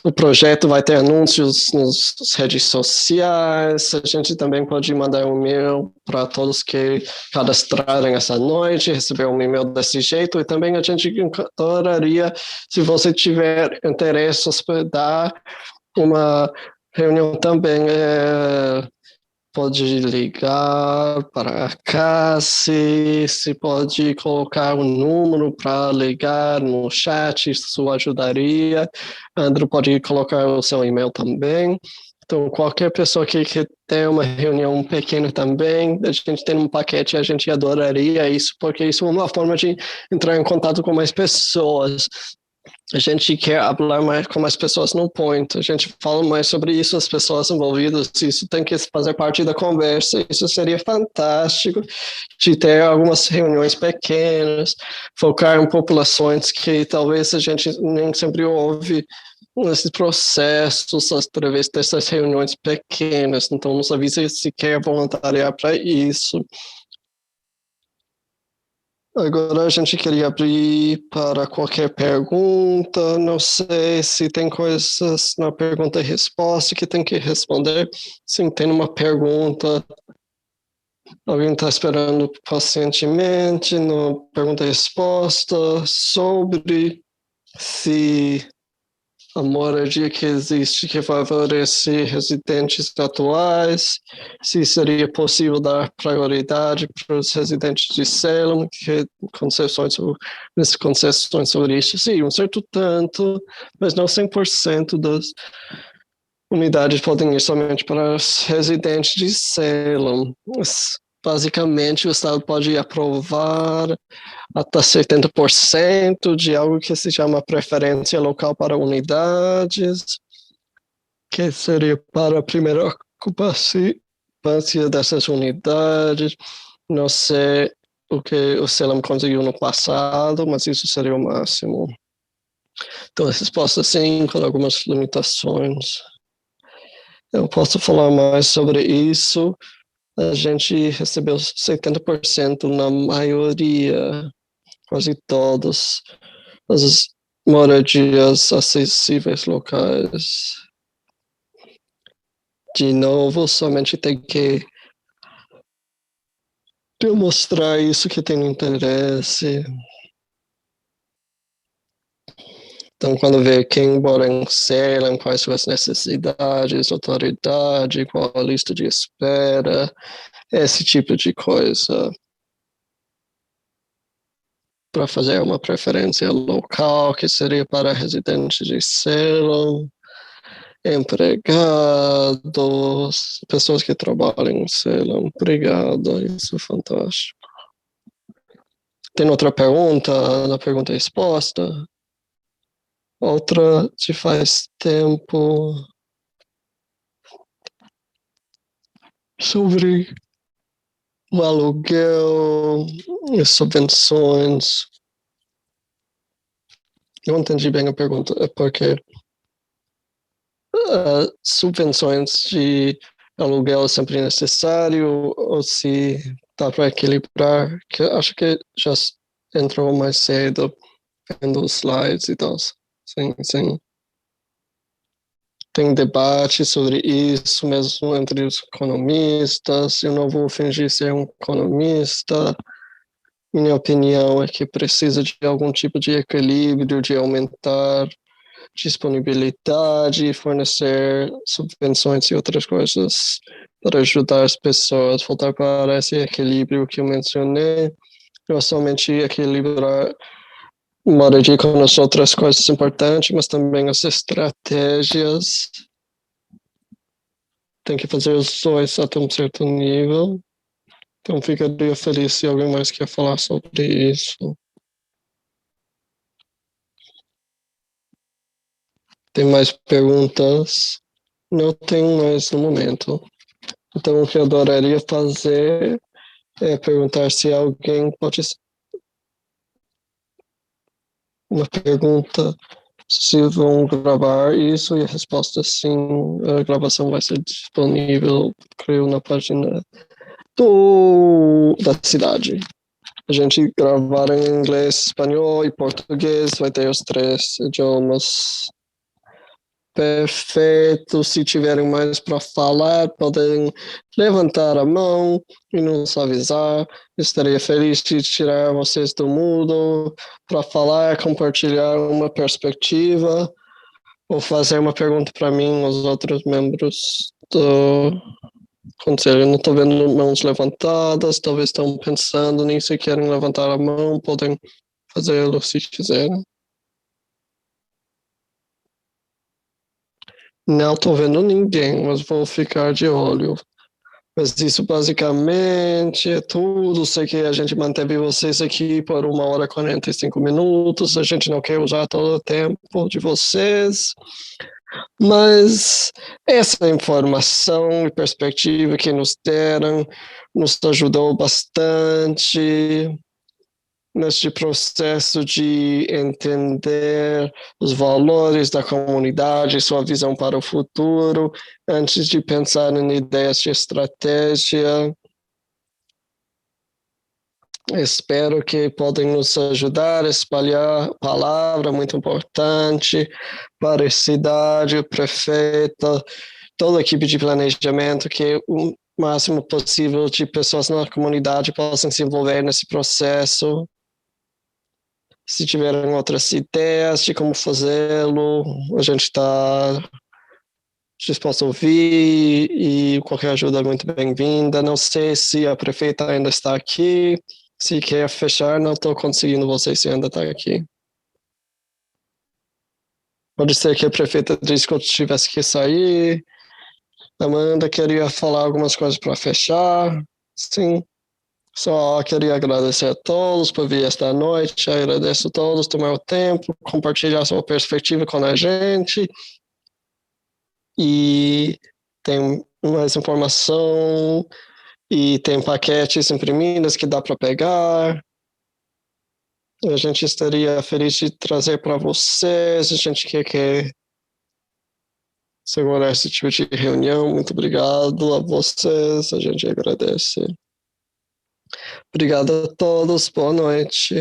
o projeto vai ter anúncios nas redes sociais. A gente também pode mandar um e-mail para todos que cadastrarem essa noite, receber um e-mail desse jeito. E também a gente adoraria, se você tiver interesse, hospedar uma reunião também. Pode ligar para cá, se pode colocar um número para ligar no chat, isso ajudaria. Andrew pode colocar o seu e-mail também. Então, qualquer pessoa que tem uma reunião pequena também, a gente tem um paquete, a gente adoraria isso, porque isso é uma forma de entrar em contato com mais pessoas. A gente quer falar mais com mais pessoas no point, a gente fala mais sobre isso, as pessoas envolvidas, isso tem que fazer parte da conversa, isso seria fantástico, de ter algumas reuniões pequenas, focar em populações que talvez a gente nem sempre ouve nesses processos, através dessas reuniões pequenas, então nos avisa se quer voluntariar para isso. Agora a gente queria abrir para qualquer pergunta. Não sei se tem coisas na pergunta e resposta que tem que responder. Sim, tem uma pergunta. Alguém está esperando pacientemente na pergunta e resposta sobre se a moradia que existe que favorece residentes atuais, se seria possível dar prioridade para os residentes de Salem, que concessões sobre isso. Sim, um certo tanto, mas não 100% das unidades podem ir somente para os residentes de Salem. Basicamente, o Estado pode aprovar até 70% de algo que se chama preferência local para unidades, que seria para a primeira ocupância dessas unidades. Não sei o que o Salem conseguiu no passado, mas isso seria o máximo. Então, a resposta sim, com algumas limitações. Eu posso falar mais sobre isso. A gente recebeu 70% na maioria, quase todas as moradias acessíveis locais. De novo, somente tem que demonstrar isso que tem interesse. Então, quando vê quem mora em Salem, quais são as necessidades, autoridade, qual a lista de espera, esse tipo de coisa. Para fazer uma preferência local, que seria para residentes de Salem, empregados, pessoas que trabalham em Salem. Obrigado, isso é fantástico. Tem outra pergunta, na pergunta e resposta? Outra de faz tempo sobre o aluguel e subvenções. Não entendi bem a pergunta, é porque subvenções de aluguel é sempre necessário ou se dá para equilibrar, que acho que já entrou mais cedo vendo os slides e tal. Sim, sim. Tem debate sobre isso mesmo entre os economistas. Eu não vou fingir ser um economista. Minha opinião é que precisa de algum tipo de equilíbrio, de aumentar disponibilidade, fornecer subvenções e outras coisas para ajudar as pessoas a voltar para esse equilíbrio que eu mencionei. não somente equilibrar moradia com as outras coisas importantes, mas também as estratégias. Tem que fazer os dois até um certo nível. Então, ficaria feliz se alguém mais quer falar sobre isso. Tem mais perguntas? Não tenho mais no momento. Então, o que eu adoraria fazer é perguntar se alguém pode. Uma pergunta se vão gravar isso e a resposta é sim. A gravação vai ser disponível, creio, na página da cidade. A gente gravar em inglês, espanhol e português, vai ter os três idiomas. Perfeito. Se tiverem mais para falar, podem levantar a mão e nos avisar. Estaria feliz de tirar vocês do mudo para falar, compartilhar uma perspectiva ou fazer uma pergunta para mim, os outros membros do conselho. Eu não estou vendo mãos levantadas, talvez estão pensando, nem se querem levantar a mão, podem fazê-lo se quiserem. Não estou vendo ninguém, mas vou ficar de olho. Mas isso basicamente é tudo. Sei que a gente manteve vocês aqui por 1h e 45 minutos. A gente não quer usar todo o tempo de vocês. Mas essa informação e perspectiva que nos deram nos ajudou bastante neste processo de entender os valores da comunidade, sua visão para o futuro, antes de pensar em ideias de estratégia. Espero que podem nos ajudar a espalhar a palavra muito importante para a cidade, o prefeito, toda a equipe de planejamento, que o máximo possível de pessoas na comunidade possam se envolver nesse processo. Se tiverem outras ideias de como fazê-lo, a gente está disposto a ouvir e qualquer ajuda é muito bem-vinda. Não sei se a prefeita ainda está aqui. Se quer fechar, não estou conseguindo vocês se ainda está aqui. Pode ser que a prefeita disse que eu tivesse que sair. Amanda queria falar algumas coisas para fechar. Sim. Só queria agradecer a todos por vir esta noite. Agradeço a todos, tomar o tempo, compartilhar sua perspectiva com a gente. E tem mais informação e tem paquetes imprimidos que dá para pegar. A gente estaria feliz de trazer para vocês. A gente quer segurar esse tipo de reunião. Muito obrigado a vocês. A gente agradece. Obrigado a todos. Boa noite.